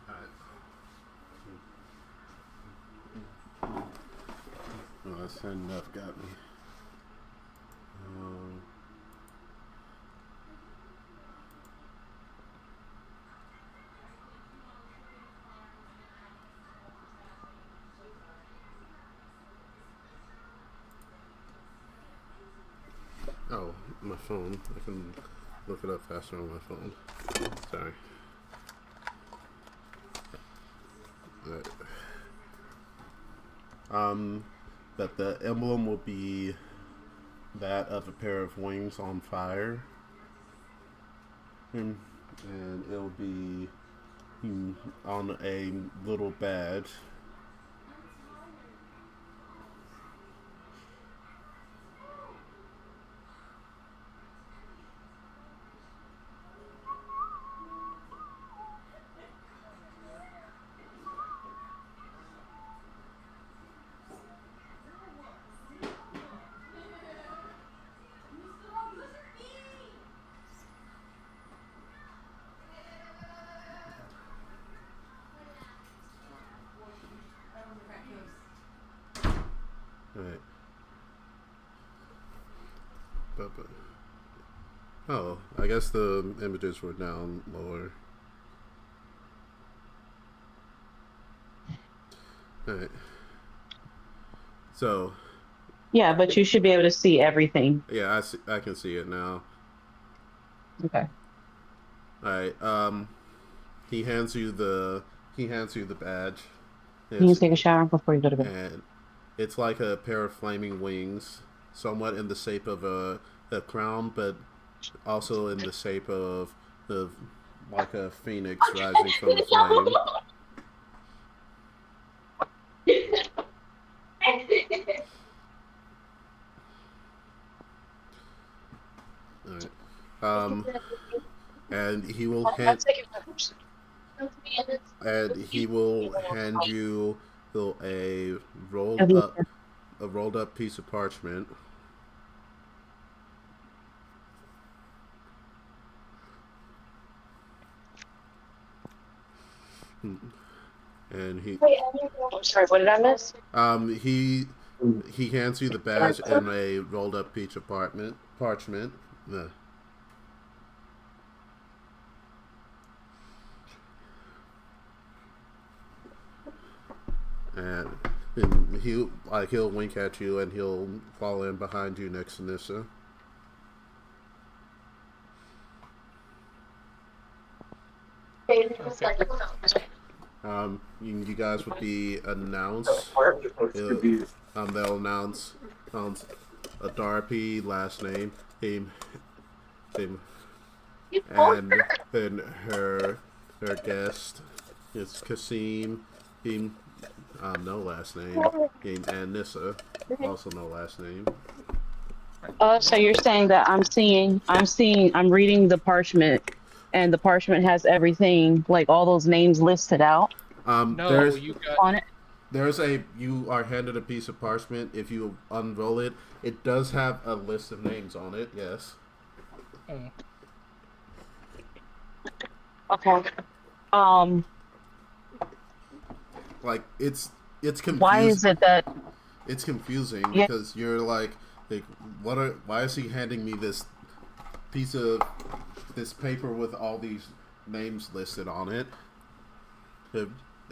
Alright. Well, that's enough got me. my phone. I can look it up faster on my phone. Sorry. Alright. That the emblem will be that of a pair of wings on fire. And it'll be on a little badge. Alright. Oh, I guess the images were down lower. Alright. So. Yeah, but you should be able to see everything. Yeah, I can see it now. Okay. Alright, he hands you the badge. You can take a shower before you go to bed. And it's like a pair of flaming wings, somewhat in the shape of a crown, but also in the shape of like a phoenix rising from the flame. Alright. And he will hand you a rolled up piece of parchment. And he. I'm sorry, what did I miss? He hands you the badge and a rolled up piece of parchment. And he'll wink at you and he'll fall in behind you next to Nissa. You guys would be announced. They'll announce a Darpy last name, and then her guest is Kasim. No last name. And Nissa, also no last name. So you're saying that I'm reading the parchment, and the parchment has everything, like all those names listed out. No, you got on it. You are handed a piece of parchment. If you unroll it, it does have a list of names on it. Yes. Okay. Like it's confusing. Why is it that it's confusing because you're like why is he handing me this paper with all these names listed on it?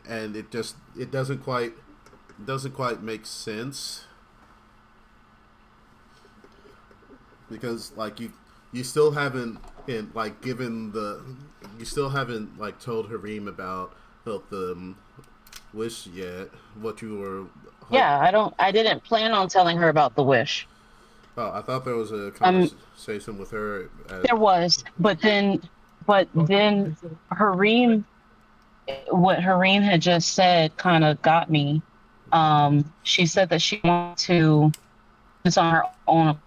And it doesn't quite make sense, because like you still haven't like told Hareem about the wish yet. What you were I didn't plan on telling her about the wish. Oh, I thought there was a conversation with her. There was, but then Hareem, what Hareem had just said kind of got me. She said that she wanted to just on her own.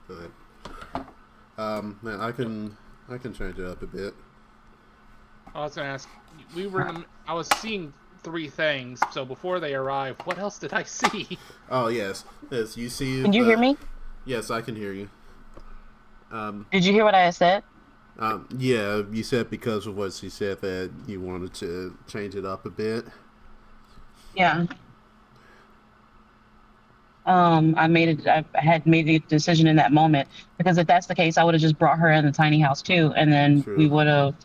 Good. Man, I can change it up a bit. I was gonna ask. I was seeing 3 things. So before they arrive, what else did I see? Oh yes, you see. Can you hear me? Yes, I can hear you. Did you hear what I said? Yeah, you said because of what she said that you wanted to change it up a bit. Yeah. I had made the decision in that moment, because if that's the case, I would have just brought her in the tiny house too, and then we would have.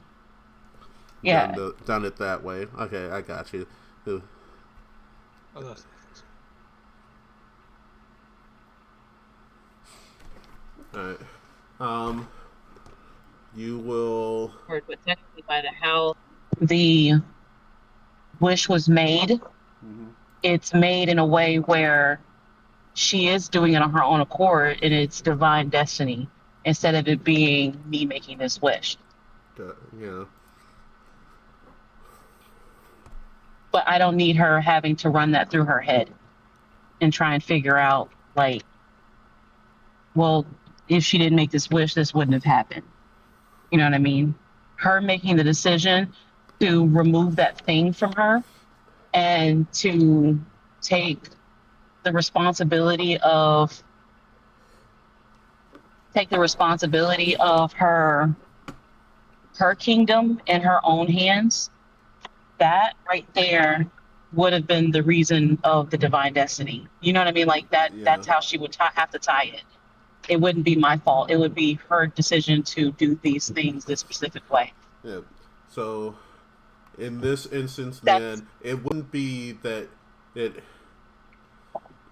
Yeah. Done it that way. Okay, I got you. All right. You will. But technically, by the how the wish was made, Mhm. it's made in a way where she is doing it on her own accord, and it's divine destiny instead of it being me making this wish. Yeah. But I don't need her having to run that through her head and try and figure out, like, well, if she didn't make this wish, this wouldn't have happened. You know what I mean? Her making the decision to remove that thing from her and to take the responsibility of her kingdom in her own hands, that right there would have been the reason of the divine destiny. You know what I mean? Like that. Yeah. That's how she would have to tie it. It wouldn't be my fault. It would be her decision to do these things this specific way. Yeah. So, in this instance, That's then it wouldn't be that it.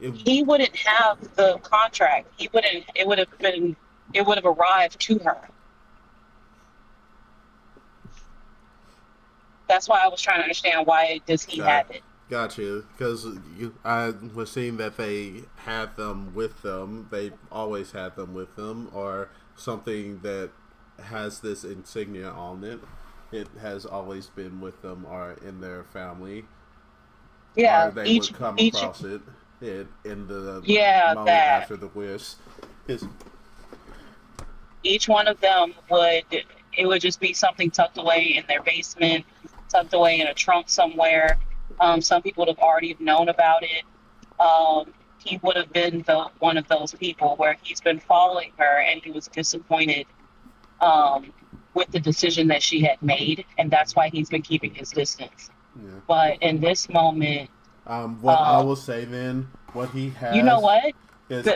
It. he wouldn't have the contract. He wouldn't. It would have arrived to her. That's why I was trying to understand why does he have it. Gotcha. Because I was seeing that they had them with them. They always had them with them, or something that has this insignia on it. It has always been with them, or in their family, or Yeah, they each would come each across it in the yeah moment that after the wish. It's, each one of them would it would just be something tucked away in their basement, tucked away in a trunk somewhere. Some people would have already known about it. He would have been one of those people where he's been following her and he was disappointed with the decision that she had made, and that's why he's been keeping his distance. yeah. But in this moment, What I will say then, what he you know has what? is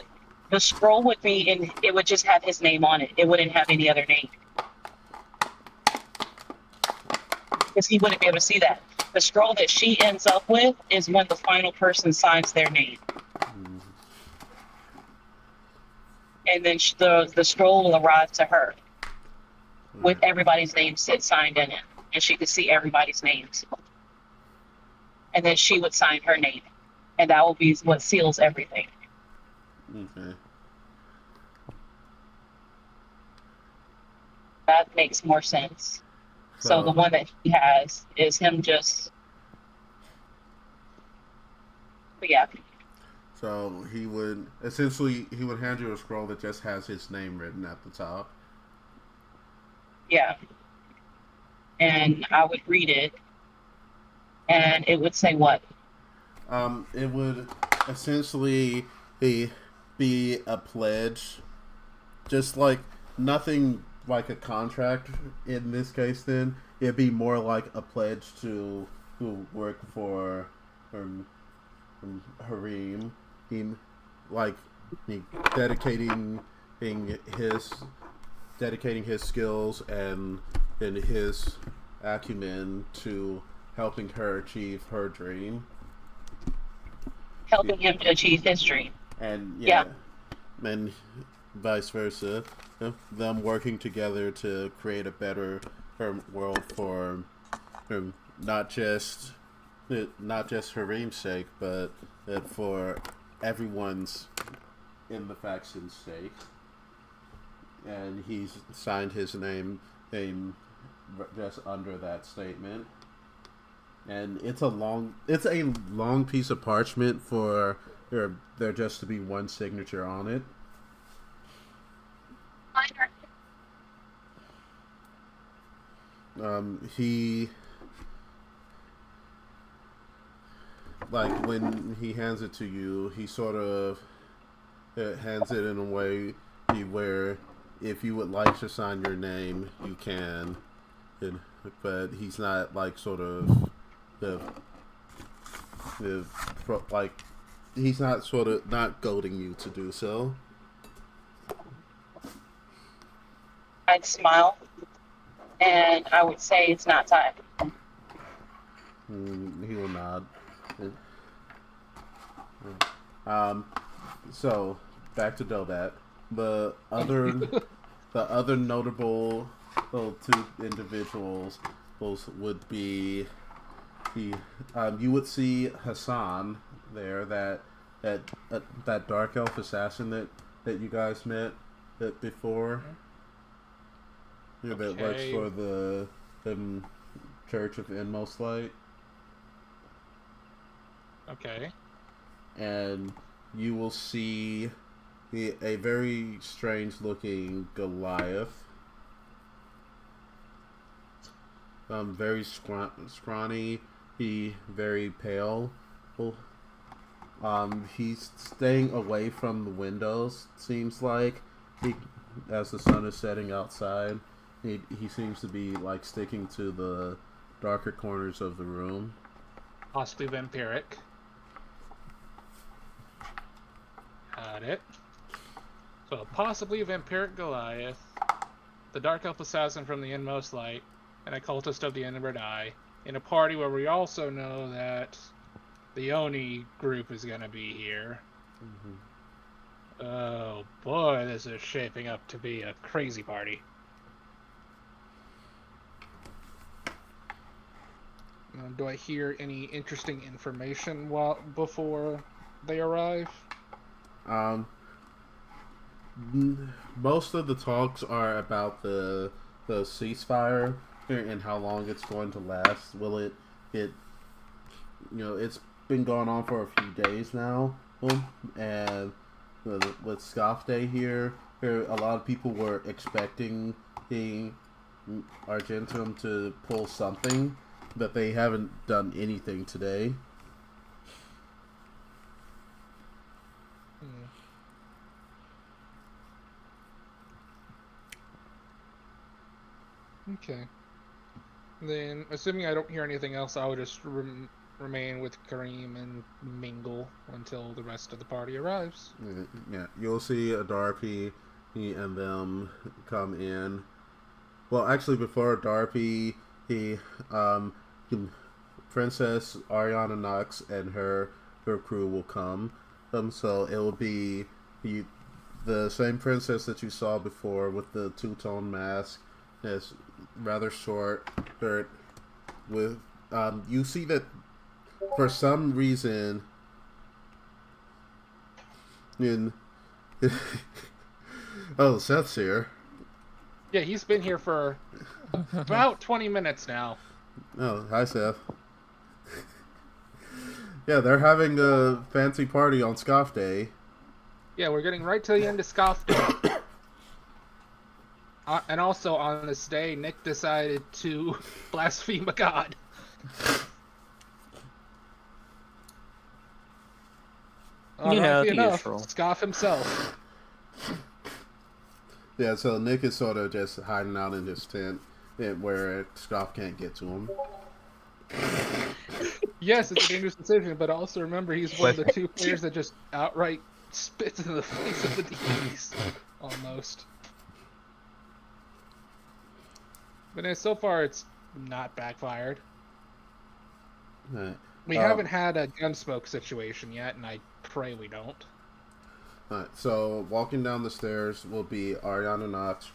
The scroll would be in. It would just have his name on it. It wouldn't have any other name because he wouldn't be able to see that. The scroll that she ends up with is when the final person signs their name, and then the scroll will arrive to her with everybody's name signed in it, and she could see everybody's names. And then she would sign her name, and that will be what seals everything. okay. That makes more sense. So the one that he has is him just, but yeah, So he would hand you a scroll that just has his name written at the top. yeah. And I would read it, and it would say what? It would essentially be a pledge, just like nothing like a contract in this case. Then it'd be more like a pledge to who work for Harim. He like he dedicating his dedicating his skills and his acumen to helping her achieve her dream. Helping him to achieve his dream. And Yeah. and vice versa, them working together to create a better world for not just Harim's sake, but for everyone's in the faction's sake. And he's signed his name just under that statement. And it's a long piece of parchment for there just to be one signature on it. He like when he hands it to you, he sort of hands it in a way where if you would like to sign your name, you can. But he's not like sort of like he's not sort of not goading you to do so. I'd smile, and I would say it's not time. He will nod. So back to Dobat. the other notable two individuals would be you would see Hassan there, that dark elf assassin that you guys met before. Yeah, that works for the Church of Inmost Light. Okay. And you will see a very strange looking Goliath. Very scrawny. He very pale. He's staying away from the windows. Seems like as the sun is setting outside, he seems to be like sticking to the darker corners of the room. Possibly vampiric. Got it. So possibly vampiric Goliath, the dark elf assassin from the Inmost Light, and a cultist of the Inward Eye, in a party where we also know that the Oni group is going to be here. Mm-hmm. Oh boy, this is shaping up to be a crazy party. Do I hear any interesting information before they arrive? Most of the talks are about the ceasefire and how long it's going to last. Will it it's been going on for a few days now, and with Scoff Day here, a lot of people were expecting the Argentum to pull something, but they haven't done anything today. Okay. Then, assuming I don't hear anything else, I'll just remain with Kareem and mingle until the rest of the party arrives. Yeah, you'll see Adarpi and them come in. Well, actually, before Adarpi, Princess Ariana Knox and her crew will come. So it will be the same princess that you saw before with the two-tone mask. It's rather short. With you see that for some reason oh, Seth's here. Yeah, he's been here for about 20 minutes now. Oh, hi Seth. Yeah, they're having a fancy party on Scoff Day. Yeah, we're getting right to the end of Scoff Day. And also on this day, Nick decided to blaspheme a god. The usual. Scoff himself. Yeah, so Nick is sort of just hiding out in his tent where Scoff can't get to him. Yes, it's a dangerous decision, but also remember he's one of the two players that just outright spits in the face of the deities. Almost. But so far, it's not backfired. Right. We haven't had a gunsmoke situation yet, and I pray we don't. Alright, so walking down the stairs will be Ariana Knox,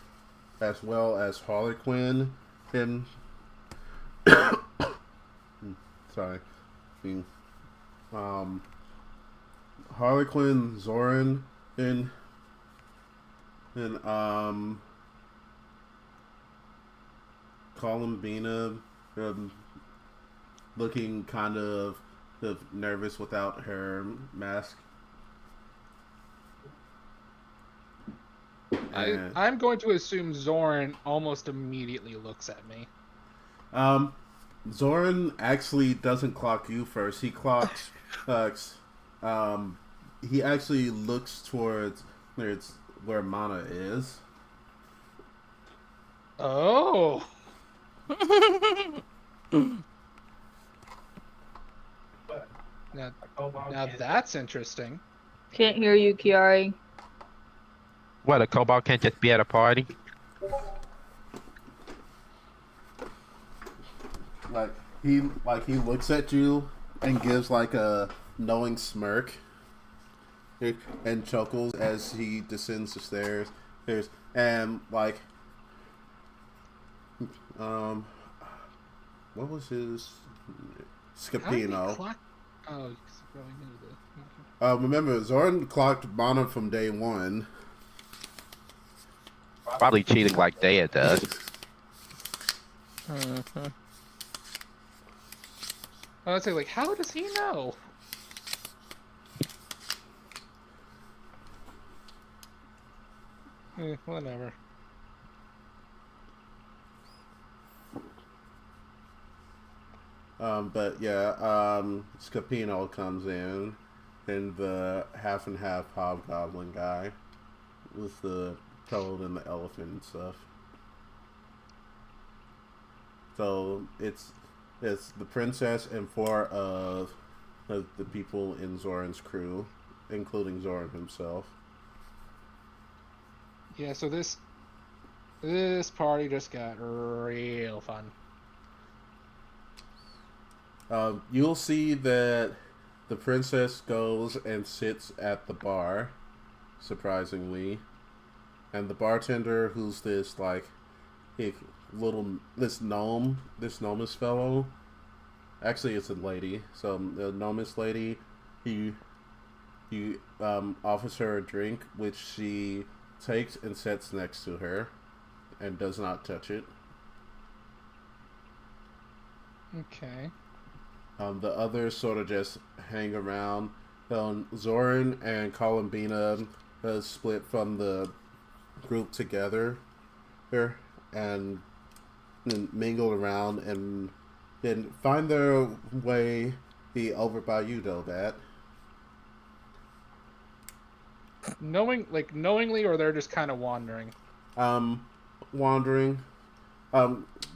as well as Harley Quinn and sorry, Harley Quinn, Zoran, and Columbina, looking kind of nervous without her mask. I'm going to assume Zoran almost immediately looks at me. Zoran actually doesn't clock you first. He clocks. He actually looks towards where Mana is. Oh. Now that's interesting. Can't hear you, Kiari. What, a kobold can't just be at a party? He looks at you and gives like a knowing smirk. and chuckles as he descends the stairs. And like, what was his How did he Scapino? clock? Oh, because he probably knew this. Remember, Zoran clocked Mana from day one. Probably cheating like Daya does. Mhm. I would say, like, how does he know? Whatever. But yeah, Scapino comes in, and the half and half hobgoblin guy with the toad and the elephant and stuff. So it's the princess and four of the people in Zoran's crew, including Zoran himself. Yeah, so this party just got real fun. You'll see that the princess goes and sits at the bar, surprisingly, and the bartender, who's this like this gnomish fellow. Actually, it's a lady. So the gnomish lady, he offers her a drink, which she takes and sets next to her, and does not touch it. Okay. The others sort of just hang around. Zoran and Columbina split from the group together and mingle around and then find their way over by you, Dobat. Knowingly, or they're just kind of wandering. Wandering.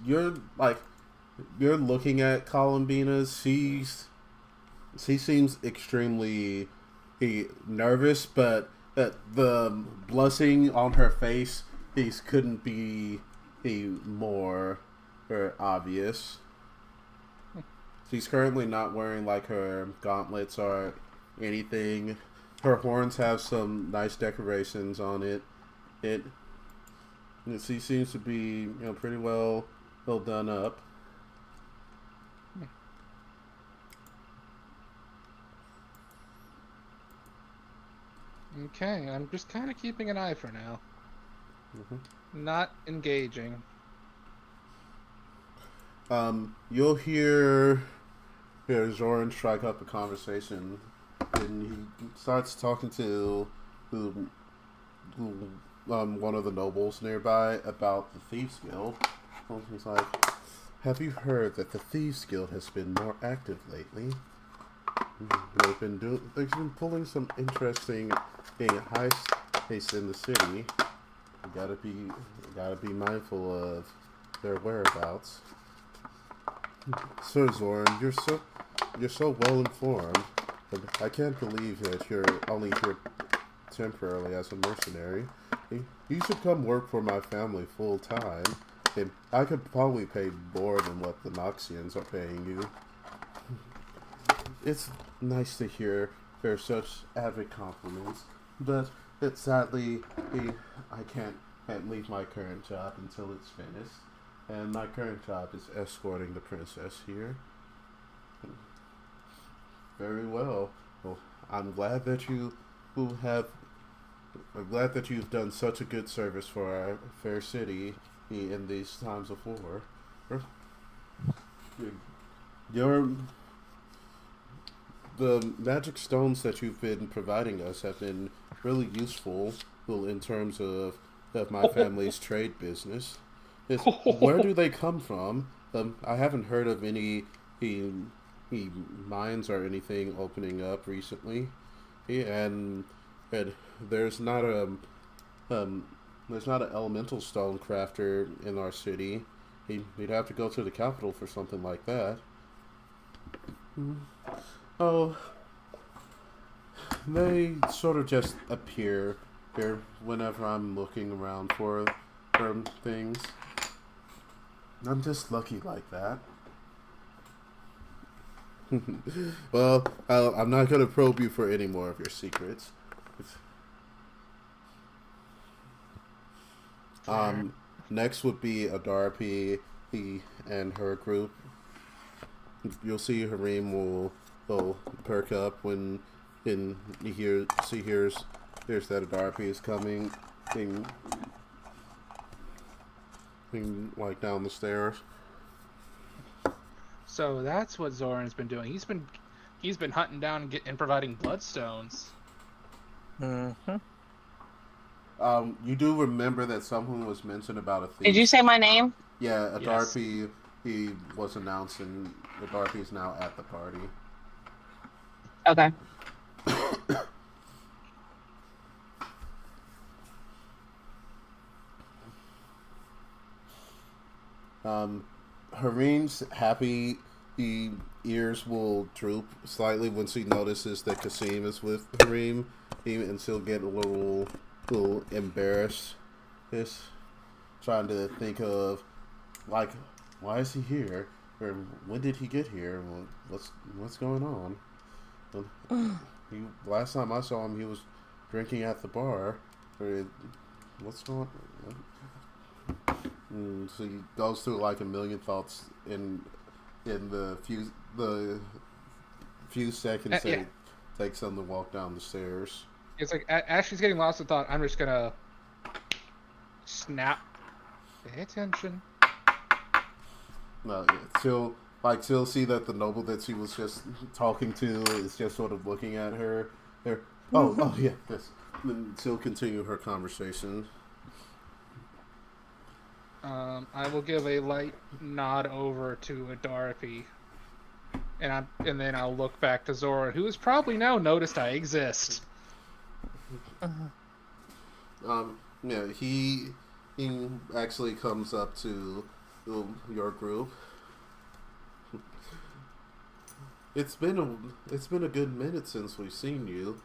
You're looking at Columbina. She seems extremely nervous, but the blushing on her face couldn't be more obvious. She's currently not wearing like her gauntlets or anything. Her horns have some nice decorations on it. She seems to be pretty well done up. Okay, I'm just kind of keeping an eye for now. Mm-hmm. Not engaging. You'll hear Zoran strike up a conversation, and he starts talking to one of the nobles nearby about the Thieves Guild. He's like, "Have you heard that the Thieves Guild has been more active lately? They've been pulling some interesting heists in the city. You gotta be mindful of their whereabouts." Sir Zoran, you're so well informed, but I can't believe that you're only here temporarily as a mercenary. You should come work for my family full time, and I could probably pay more than what the Noxians are paying you. It's nice to hear such avid compliments, but sadly, I can't leave my current job until it's finished. And my current job is escorting the princess here. Very well. Well, I'm glad that you've done such a good service for our fair city in these times of war. The magic stones that you've been providing us have been really useful in terms of my family's trade business. Where do they come from? I haven't heard of any mines or anything opening up recently, and there's not an elemental stone crafter in our city. You'd have to go to the capital for something like that. Oh, they sort of just appear here whenever I'm looking around for things. I'm just lucky like that. Well, I'm not going to probe you for any more of your secrets. Next would be Adarpi, he and her group. You'll see Hareem will perk up when hears that Adarpi is coming, like down the stairs. So that's what Zoran's been doing. He's been hunting down and providing bloodstones. Mm-hmm. You do remember that someone was mentioned about a thief. Did you say my name? Yeah, Yes. Adarpi. He was announced, and Adarpi is now at the party. Okay. Hareem's happy. The ears will droop slightly once he notices that Kasim is with Hareem, and he'll get a little embarrassed. Just trying to think of, like, why is he here, or when did he get here? What's going on? Last time I saw him, he was drinking at the bar. What's going on? So he goes through like a million thoughts in the few seconds that it takes him to walk down the stairs. It's like as she's getting lost in thought, I'm just gonna snap. Pay attention. No, she'll see that the noble that she was just talking to is just sort of looking at her. Oh yeah, yes. Then she'll continue her conversation. I will give a light nod over to Adarpi, and then I'll look back to Zora, who has probably now noticed I exist. Yeah, he actually comes up to your group. It's been a good minute since we've seen you.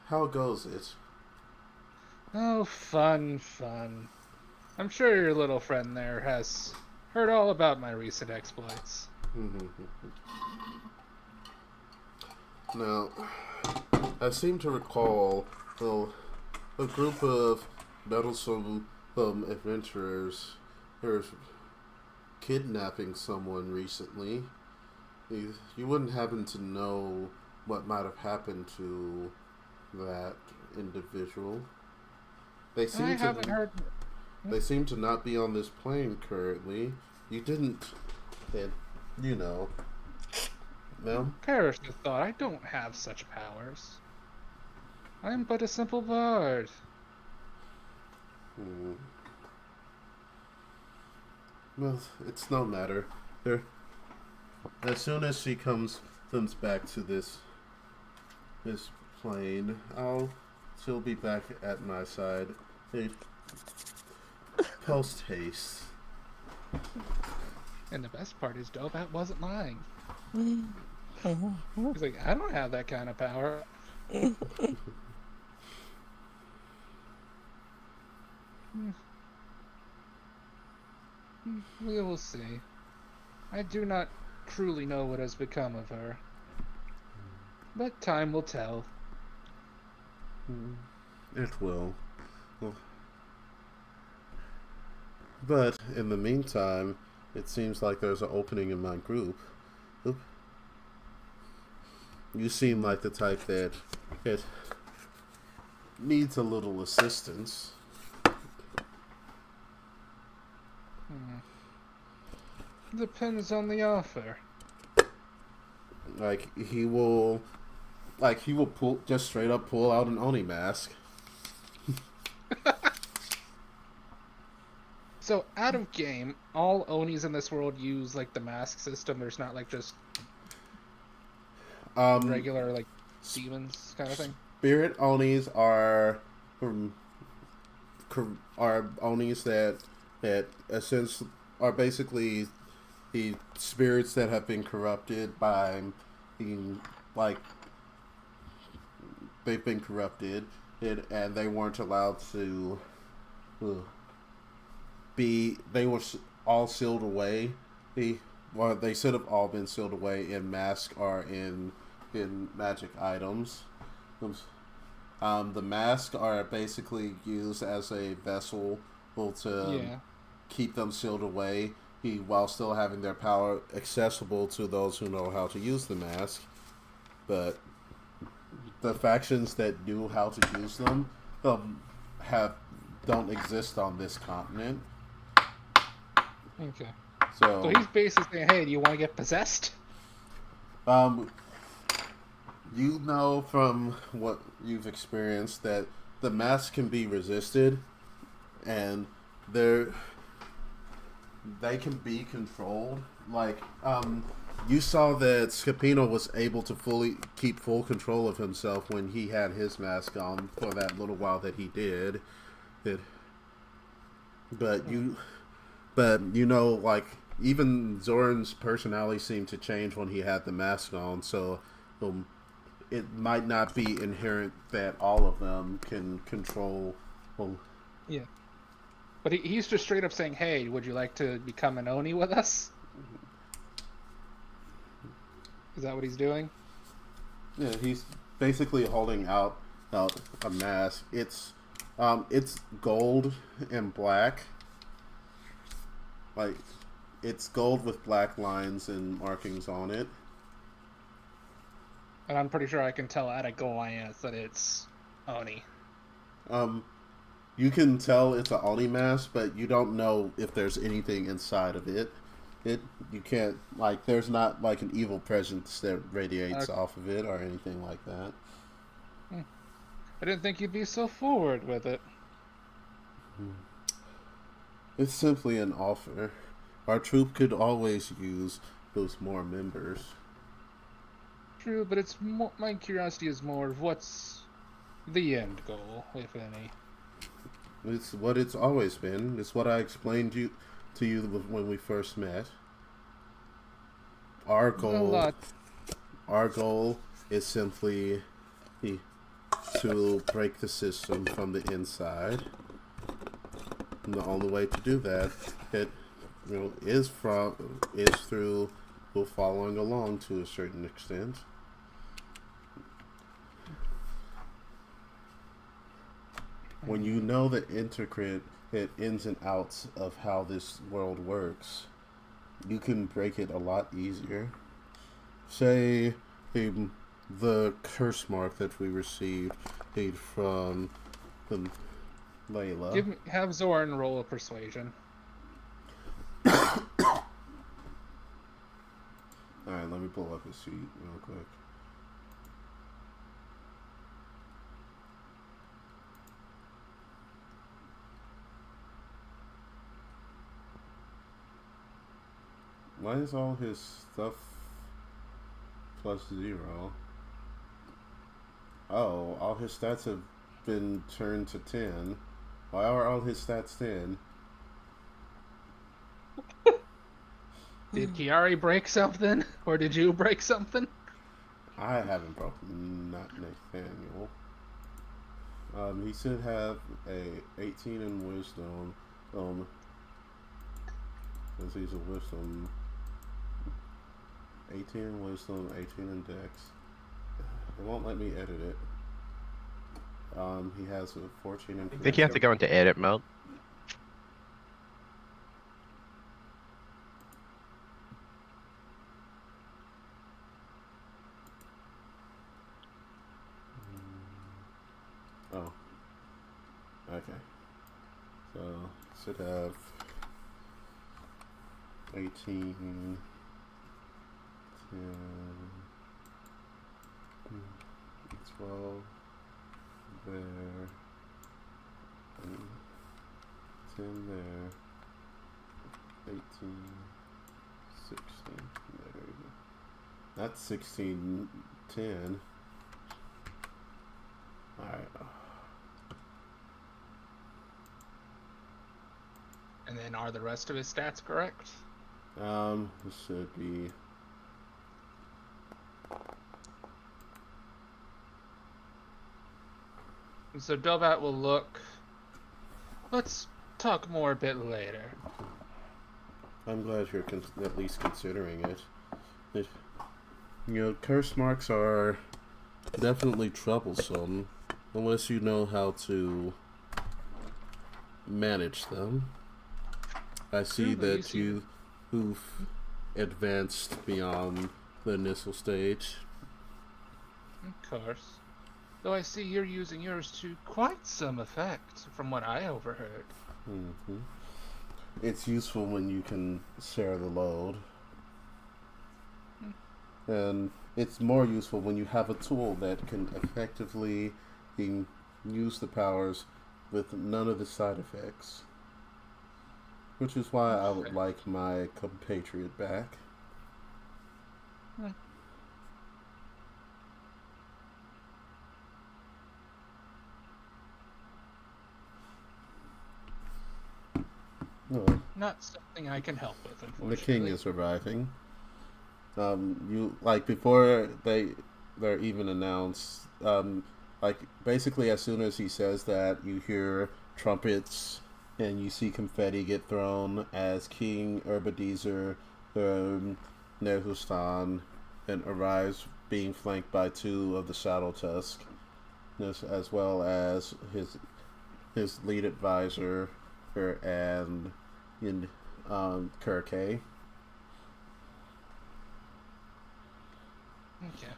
How goes it? Oh, fun. I'm sure your little friend there has heard all about my recent exploits. Now, I seem to recall a group of meddlesome adventurers were kidnapping someone recently. You wouldn't happen to know what might have happened to that individual? They haven't heard. They seem to not be on this plane currently. You didn't, no. Perish the thought, I don't have such powers. I am but a simple bard. Well, it's no matter. As soon as she comes back to this plane, she'll be back at my side. Post haste. And the best part is Dobat wasn't lying. He's like, I don't have that kind of power. We will see. I do not truly know what has become of her. But time will tell. It will. But in the meantime, it seems like there's an opening in my group. Oop. You seem like the type that needs a little assistance. Depends on the offer. He will just straight up pull out an Oni mask. So, out of game, all Onis in this world use, like, the mask system. There's not, like, just regular, like, demons kind of thing? Spirit Onis are Onis that essentially are basically the spirits that have been corrupted by being, like, they've been corrupted, and they weren't allowed to they were all sealed away. They should have all been sealed away in masks or in magic items. The masks are basically used as a vessel to Yeah. keep them sealed away, while still having their power accessible to those who know how to use the mask. But the factions that knew how to use them have don't exist on this continent. Okay. So, So he's basically saying, "Hey, do you want to get possessed?" you know from what you've experienced that the mask can be resisted, and they can be controlled. Like, you saw that Scapino was able to keep full control of himself when he had his mask on for that little while that he did. But you know, like, even Zoran's personality seemed to change when he had the mask on, so it might not be inherent that all of them can control. Yeah. But he's just straight up saying, "Hey, would you like to become an Oni with us?" Is that what he's doing? Yeah, he's basically holding out a mask. It's gold and black. Like, it's gold with black lines and markings on it. And I'm pretty sure I can tell at a glance that it's Oni. You can tell it's an Oni mask, but you don't know if there's anything inside of it. You can't, like, there's not like an evil presence that radiates off of it or anything like that. I didn't think you'd be so forward with it. It's simply an offer. Our troop could always use those more members. True, but it's my curiosity is more of what's the end goal, if any. It's what it's always been. It's what I explained to you when we first met. Our goal is simply to break the system from the inside. And the only way to do that, is through following along to a certain extent. When you know the intricate ins and outs of how this world works, you can break it a lot easier. Say the curse mark that we received from Layla. Have Zoran roll a persuasion. Alright, let me pull up his sheet real quick. Why is all his stuff +0? Oh, all his stats have been turned to 10. Why are all his stats 10? Did Kiari break something? Or did you break something? I haven't broken, not Nathaniel. He should have a 18 in wisdom. Because he's a wisdom. 18 in wisdom, 18 in dex. It won't let me edit it. He has a 14 in. I think you have to go into edit mode. Oh. Okay. So, should have 18, 10, 12, there, and 10 there, 18, 16, there you go. That's 16, 10. Alright. And then are the rest of his stats correct? It should be. So Delvat will look. Let's talk more a bit later. I'm glad you're at least considering it. Curse marks are definitely troublesome. unless you know how to manage them. I see that you've advanced beyond the initial stage. Of course. Though I see you're using yours to quite some effect, from what I overheard. Mm-hmm. It's useful when you can share the load. And it's more useful when you have a tool that can effectively use the powers with none of the side effects. Which is why I would like my compatriot back. No. Not something I can help with, unfortunately. The king is surviving. You like before they're even announced. Like basically, as soon as he says that, you hear trumpets and you see confetti get thrown as King Urbadeezer, Nehustan, and arrives, being flanked by 2 of the Shadow Tusk, as well as his lead advisor and Kirke. Okay.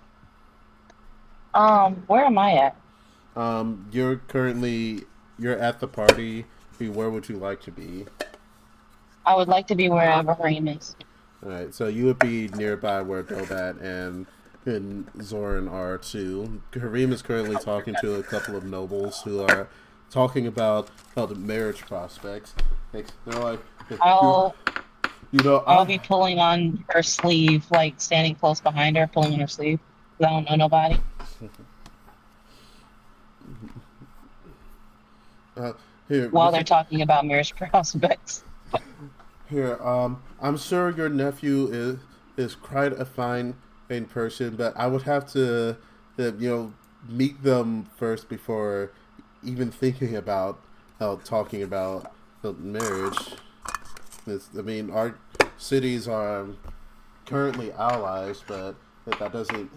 Where am I at? You're at the party. Where would you like to be? I would like to be wherever Harim is. All right, so you would be nearby where Dobat and Zoran are too. Harim is currently talking to a couple of nobles who are talking about the marriage prospects. They're like, I'll be I pulling on her sleeve, like standing close behind her, pulling on her sleeve. 'Cause I don't know nobody. here While they're talking about marriage prospects. Here, I'm sure your nephew is quite a fine person, but I would have to, meet them first before even thinking about talking about marriage. Our cities are currently allies, but that doesn't.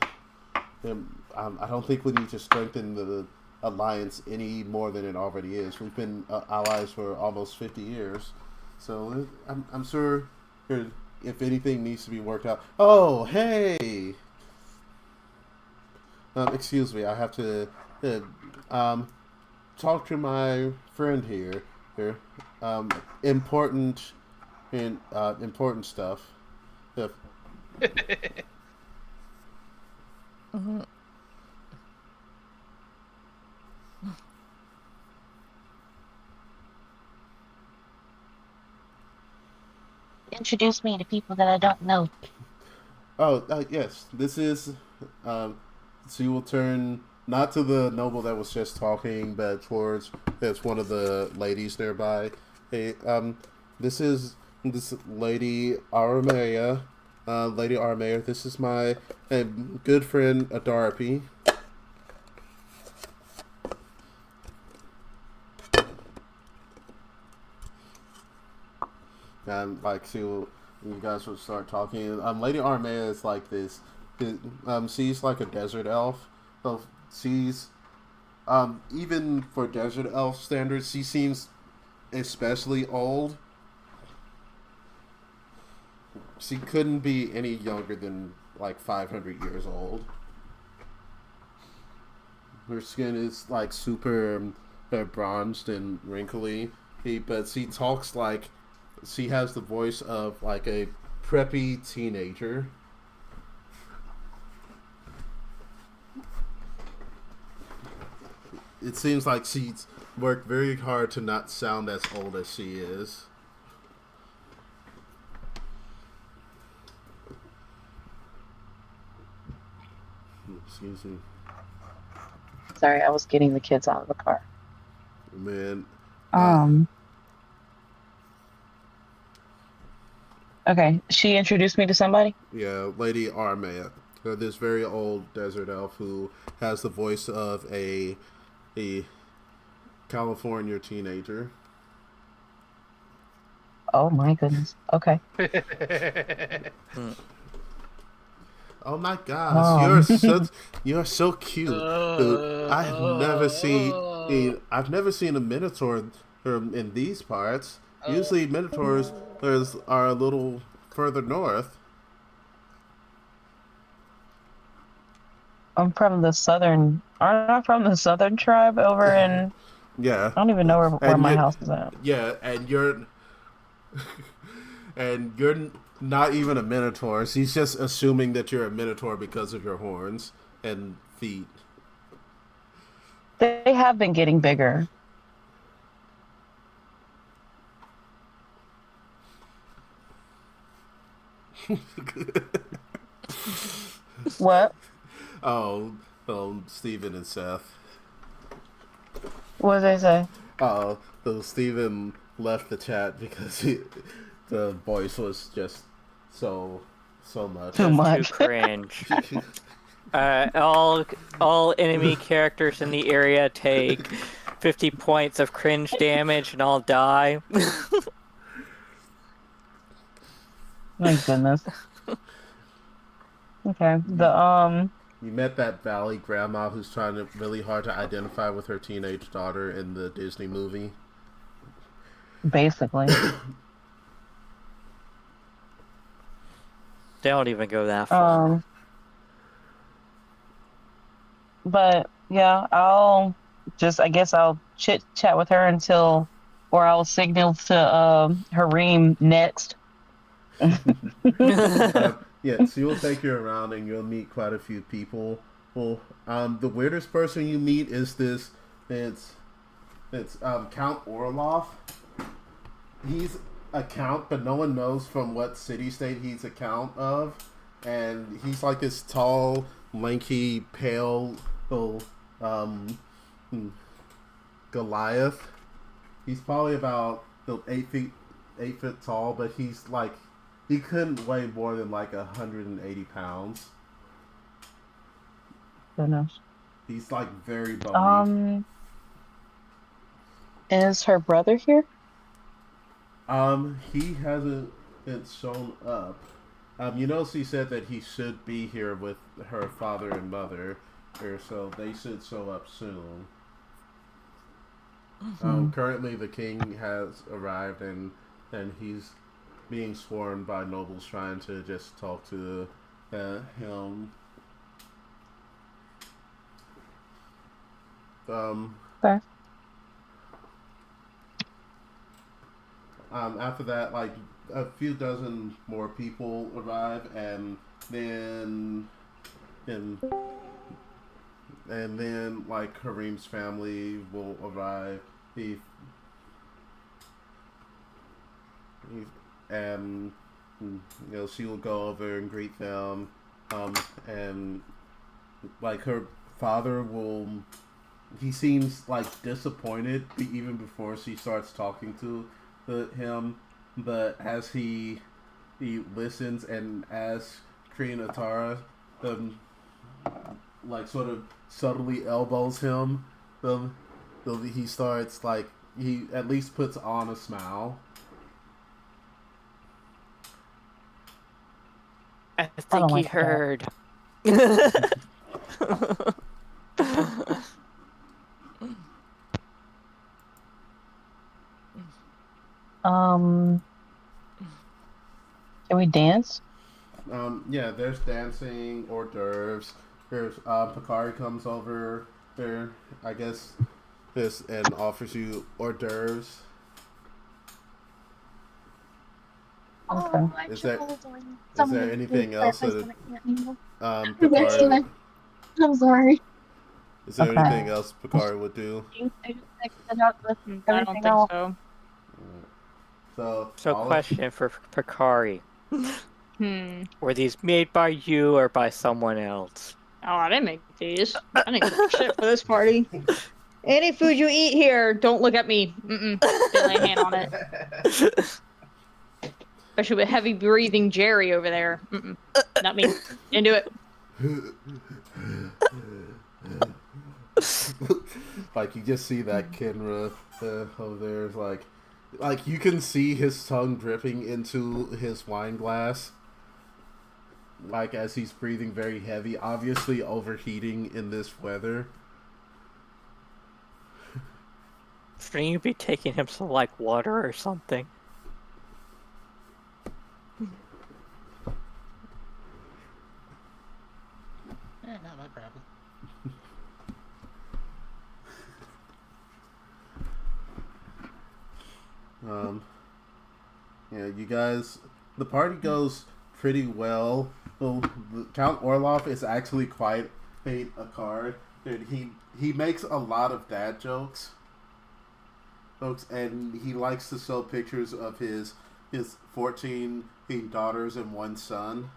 I don't think we need to strengthen the alliance any more than it already is. We've been allies for almost 50 years. So I'm sure if anything needs to be worked out. Oh, hey! Excuse me, I have to talk to my friend here. Important stuff. Mhm. Introduce me to people that I don't know. Oh, yes. This is. So you will turn not to the noble that was just talking, but towards one of the ladies nearby. Hey, this is this lady Aramea. Lady Aramea, this is my good friend Adarapi. And you guys would start talking. Lady Armea is like this. She's like a desert elf. So she's even for desert elf standards, she seems especially old. She couldn't be any younger than like 500 years old. Her skin is like super bronzed and wrinkly, but she talks like she has the voice of like a preppy teenager. It seems like she's worked very hard to not sound as old as she is. Excuse me. Sorry, I was getting the kids out of the car. Man. Okay, she introduced me to somebody? Yeah, Lady Armea. This very old desert elf who has the voice of a California teenager. Oh my goodness. Okay. Oh my gosh, you're so cute. Dude, I've never seen a minotaur in these parts. Usually minotaurs are a little further north. I'm from the southern. Aren't I from the southern tribe over in? Yeah, I don't even know where and my you, house is at. yeah, and you're not even a minotaur. She's just assuming that you're a minotaur because of your horns and feet. They have been getting bigger. What? Oh, Steven and Seth. What did they say? So Steven left the chat because the voice was just so much. Too much. Too cringe. All enemy characters in the area take 50 points of cringe damage and all die. My goodness. Okay. You met that Valley grandma who's trying really hard to identify with her teenage daughter in the Disney movie. Basically. They don't even go that far. But yeah, I guess I'll chit chat with her or I'll signal to Hareem next. Yeah, so you'll take you around and you'll meet quite a few people. Well, the weirdest person you meet is it's Count Orloff. He's a count, but no one knows from what city-state he's a count of. And he's like this tall, lanky, pale, Goliath. He's probably about 8 feet tall, but he couldn't weigh more than 180 pounds. Goodness. He's very bony. Is her brother here? He hasn't been shown up. She said that he should be here with her father and mother, so they should show up soon. Currently the king has arrived and he's being sworn by nobles trying to just talk to him. Okay. After that, a few dozen more people arrive, and then Kareem's family will arrive. And she will go over and greet them, and her father will. He seems disappointed even before she starts talking to him, but as he listens and asks Kree and Atara, sort of subtly elbows him, he starts he at least puts on a smile. I think he heard. Can we dance? Yeah, there's dancing, hors d'oeuvres. There's Picari comes over there, I guess, and offers you hors d'oeuvres. Okay. Is there anything else that Picari? I'm sorry. Is there anything else Picari would do? I don't think so. So question for Picari. Were these made by you or by someone else? Oh, I didn't make these. I didn't give a shit for this party. Any food you eat here, don't look at me. Didn't lay a hand on it. Especially with heavy breathing Jerry over there. Not me. Didn't do it. You just see that Kenra over there is you can see his tongue dripping into his wine glass. like as he's breathing very heavy, obviously overheating in this weather. Shouldn't you be taking him some, like, water or something? Not my problem. Yeah, you guys, the party goes pretty well. Well, Count Orloff is actually quite a card. Dude, he makes a lot of dad jokes, folks, and he likes to show pictures of his 14 daughters and one son.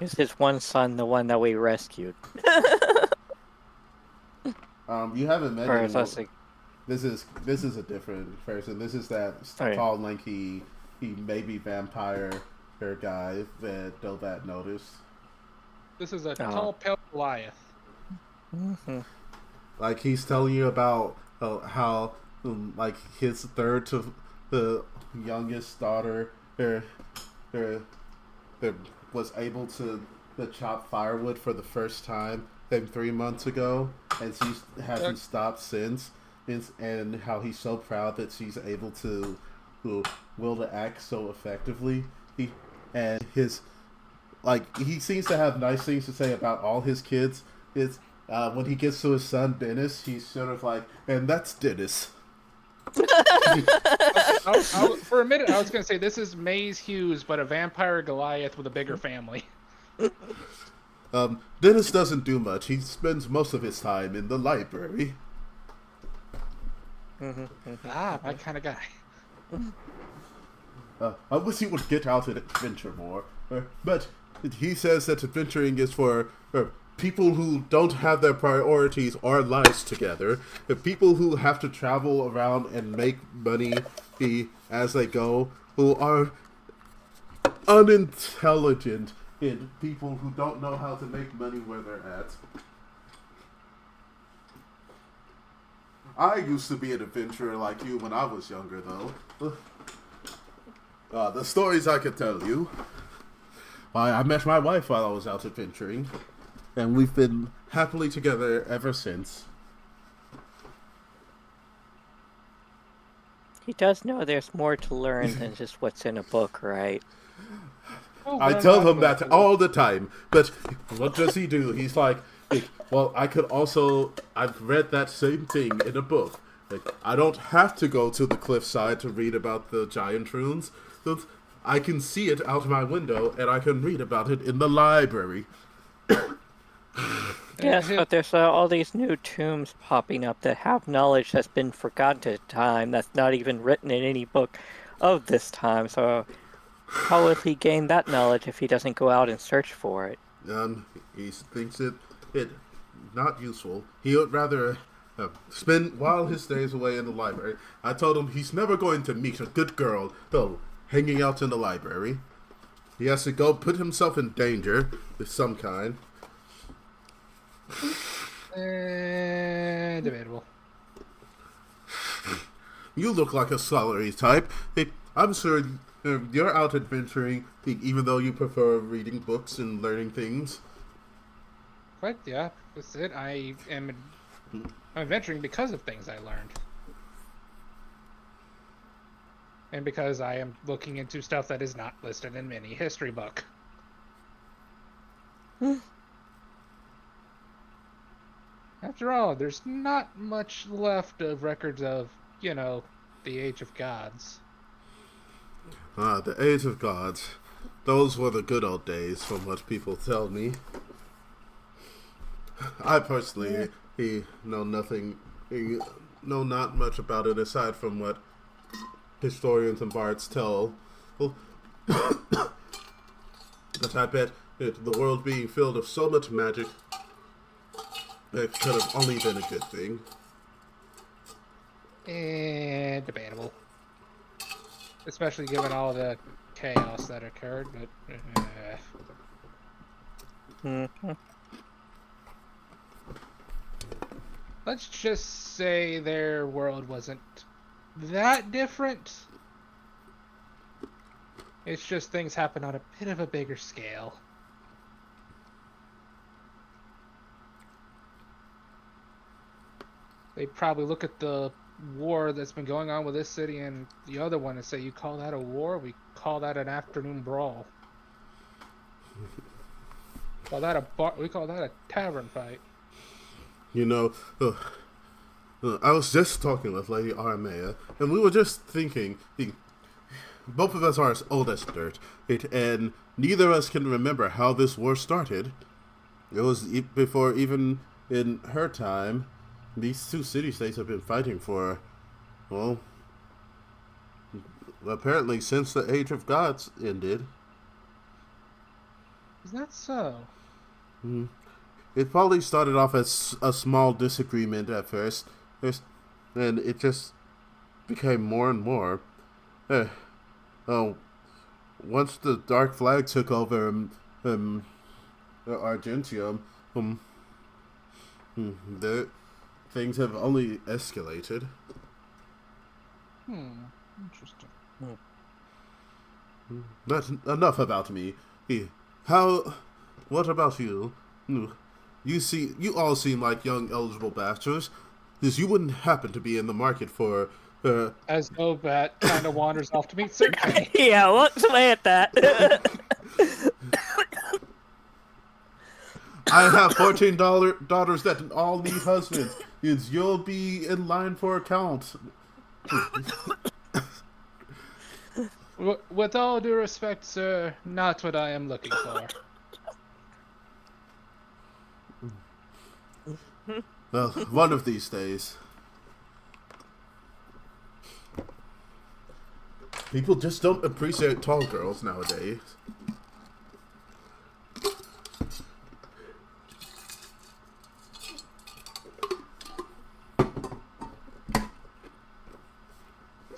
Is his one son the one that we rescued? You haven't met Or him. is that like... This is a different person. This is that Oh, yeah. tall, lanky, he maybe vampire guy that Dovat noticed. This is a tall, pale Goliath. Mm-hmm. Like he's telling you about how like his third to the youngest daughter, her was able to chop firewood for the first time 3 months ago, and she hasn't stopped since. And how he's so proud that she's able to will the axe so effectively. He seems to have nice things to say about all his kids. It's when he gets to his son Dennis, he's sort of like, and that's Dennis. For a minute, I was going to say this is Maze Hughes, but a vampire Goliath with a bigger family. Dennis doesn't do much. He spends most of his time in the library. My kind of guy. I wish he would get out and adventure more. But he says that adventuring is for people who don't have their priorities or lives together. The people who have to travel around and make money as they go, who are unintelligent, and people who don't know how to make money where they're at. I used to be an adventurer like you when I was younger, though. The stories I could tell you. I met my wife while I was out adventuring, and we've been happily together ever since. He does know there's more to learn than just what's in a book, right? I tell him that all the time, but what does he do? He's like, well, I've read that same thing in a book. I don't have to go to the cliffside to read about the giant runes. I can see it out my window, and I can read about it in the library. Yes, but there's all these new tombs popping up that have knowledge that's been forgotten at time, that's not even written in any book of this time, so how will he gain that knowledge if he doesn't go out and search for it? He thinks it not useful. He would rather spend while his days away in the library. I told him he's never going to meet a good girl, though, hanging out in the library. He has to go put himself in danger of some kind. Debatable. You look like a scholarly type. I'm sure you're out adventuring, even though you prefer reading books and learning things. But yeah, that's it. I'm adventuring because of things I learned. And because I am looking into stuff that is not listed in any history book. After all, there's not much left of records of, the Age of Gods. The Age of Gods. Those were the good old days, from what people tell me. I personally know not much about it aside from what historians and bards tell. Well, but I bet the world being filled with so much magic, it could have only been a good thing. Debatable. Especially given all the chaos that occurred, but... Let's just say their world wasn't that different. It's just things happen on a bit of a bigger scale. They probably look at the war that's been going on with this city and the other one and say, "You call that a war? We call that an afternoon brawl. We call that a tavern fight." You know, I was just talking with Lady Aramea, and we were just thinking, both of us are as old as dirt, and neither of us can remember how this war started. It was before, even in her time, these two city-states have been fighting for, well, apparently since the Age of Gods ended. Is that so? It probably started off as a small disagreement at first, and it just became more and more. Once the Dark Flag took over Argentium, the things have only escalated. Interesting. But enough about me. What about you? You all seem like young, eligible bachelors. Because you wouldn't happen to be in the market for, As Obat kind of wanders off to meet Sergei. Yeah, looks away at that. I have 14 daughters that all need husbands. You'll be in line for a count. With all due respect, sir, not what I am looking for. Well, one of these days. People just don't appreciate tall girls nowadays.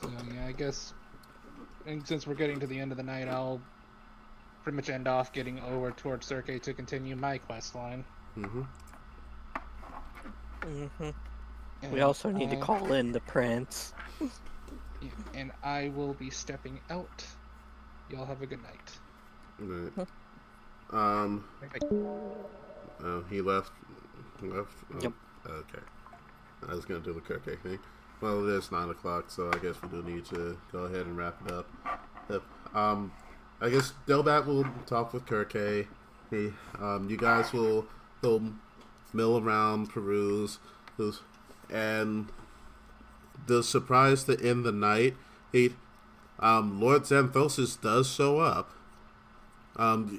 So yeah, I guess, and since we're getting to the end of the night, I'll pretty much end off getting over towards Sergei to continue my quest line. We also need to call in the prince. Yeah, and I will be stepping out. Y'all have a good night. Right. He left. Oh, Yep. Okay. I was gonna do the Kirk thing. Well, it is 9:00, so I guess we do need to go ahead and wrap it up. I guess Delbat will talk with Kirke. You guys will mill around, peruse, and the surprise to end the night. Lord Xanthosis does show up.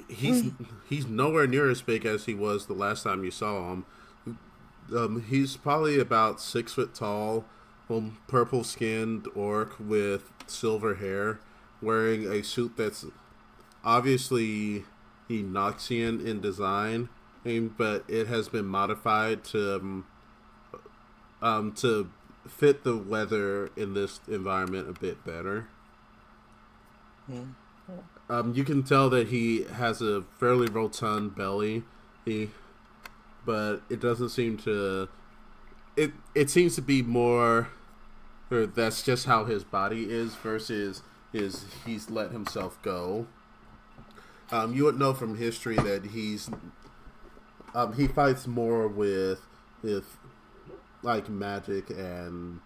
He's nowhere near as big as he was the last time you saw him. He's probably about 6 foot tall, purple skinned orc with silver hair, wearing a suit that's obviously Enoxian in design, but it has been modified to fit the weather in this environment a bit better. You can tell that he has a fairly rotund belly, but it doesn't seem to. It seems to be more, or that's just how his body is versus he's let himself go. You would know from history that he fights more with like magic and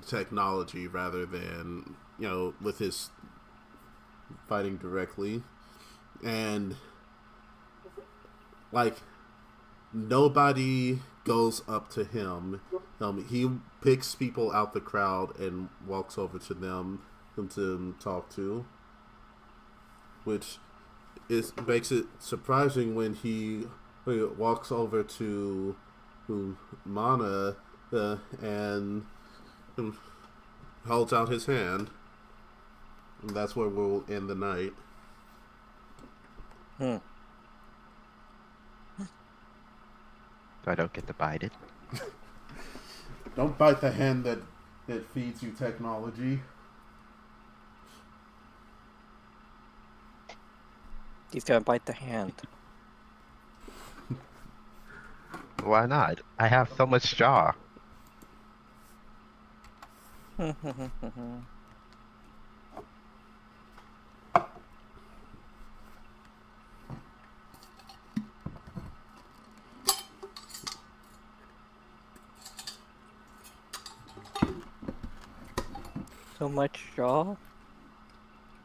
technology rather than with his fighting directly, and like nobody goes up to him. He picks people out the crowd and walks over to them to talk to, which makes it surprising when he walks over to Mana and holds out his hand. And that's where we'll end the night. I don't get to bite it. Don't bite the hand that feeds you technology. He's gonna bite the hand. Why not? I have so much jaw. So much jaw.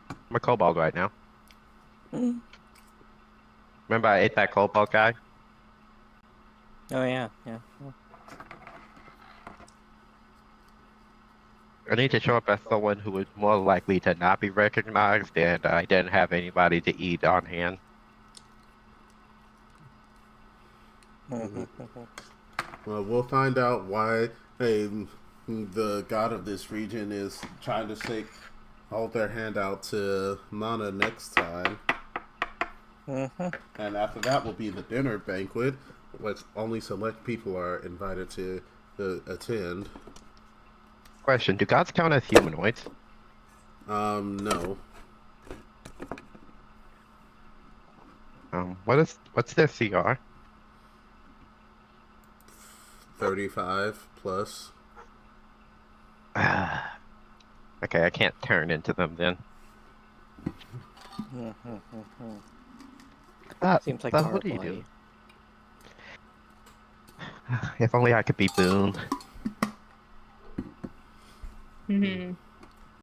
I'm a kobold right now. Mm. Remember I ate that kobold guy? Oh yeah, yeah. I need to show up as someone who is more likely to not be recognized, and I didn't have anybody to eat on hand. Well, we'll find out why the god of this region is trying to hold their hand out to Nana next time. And after that will be the dinner banquet, which only select people are invited to attend. Question: do gods count as humanoids? No. What's their CR? 35 plus. Okay, I can't turn into them then. Seems like But our what do you body. do? If only I could be Boone. Mm-hmm.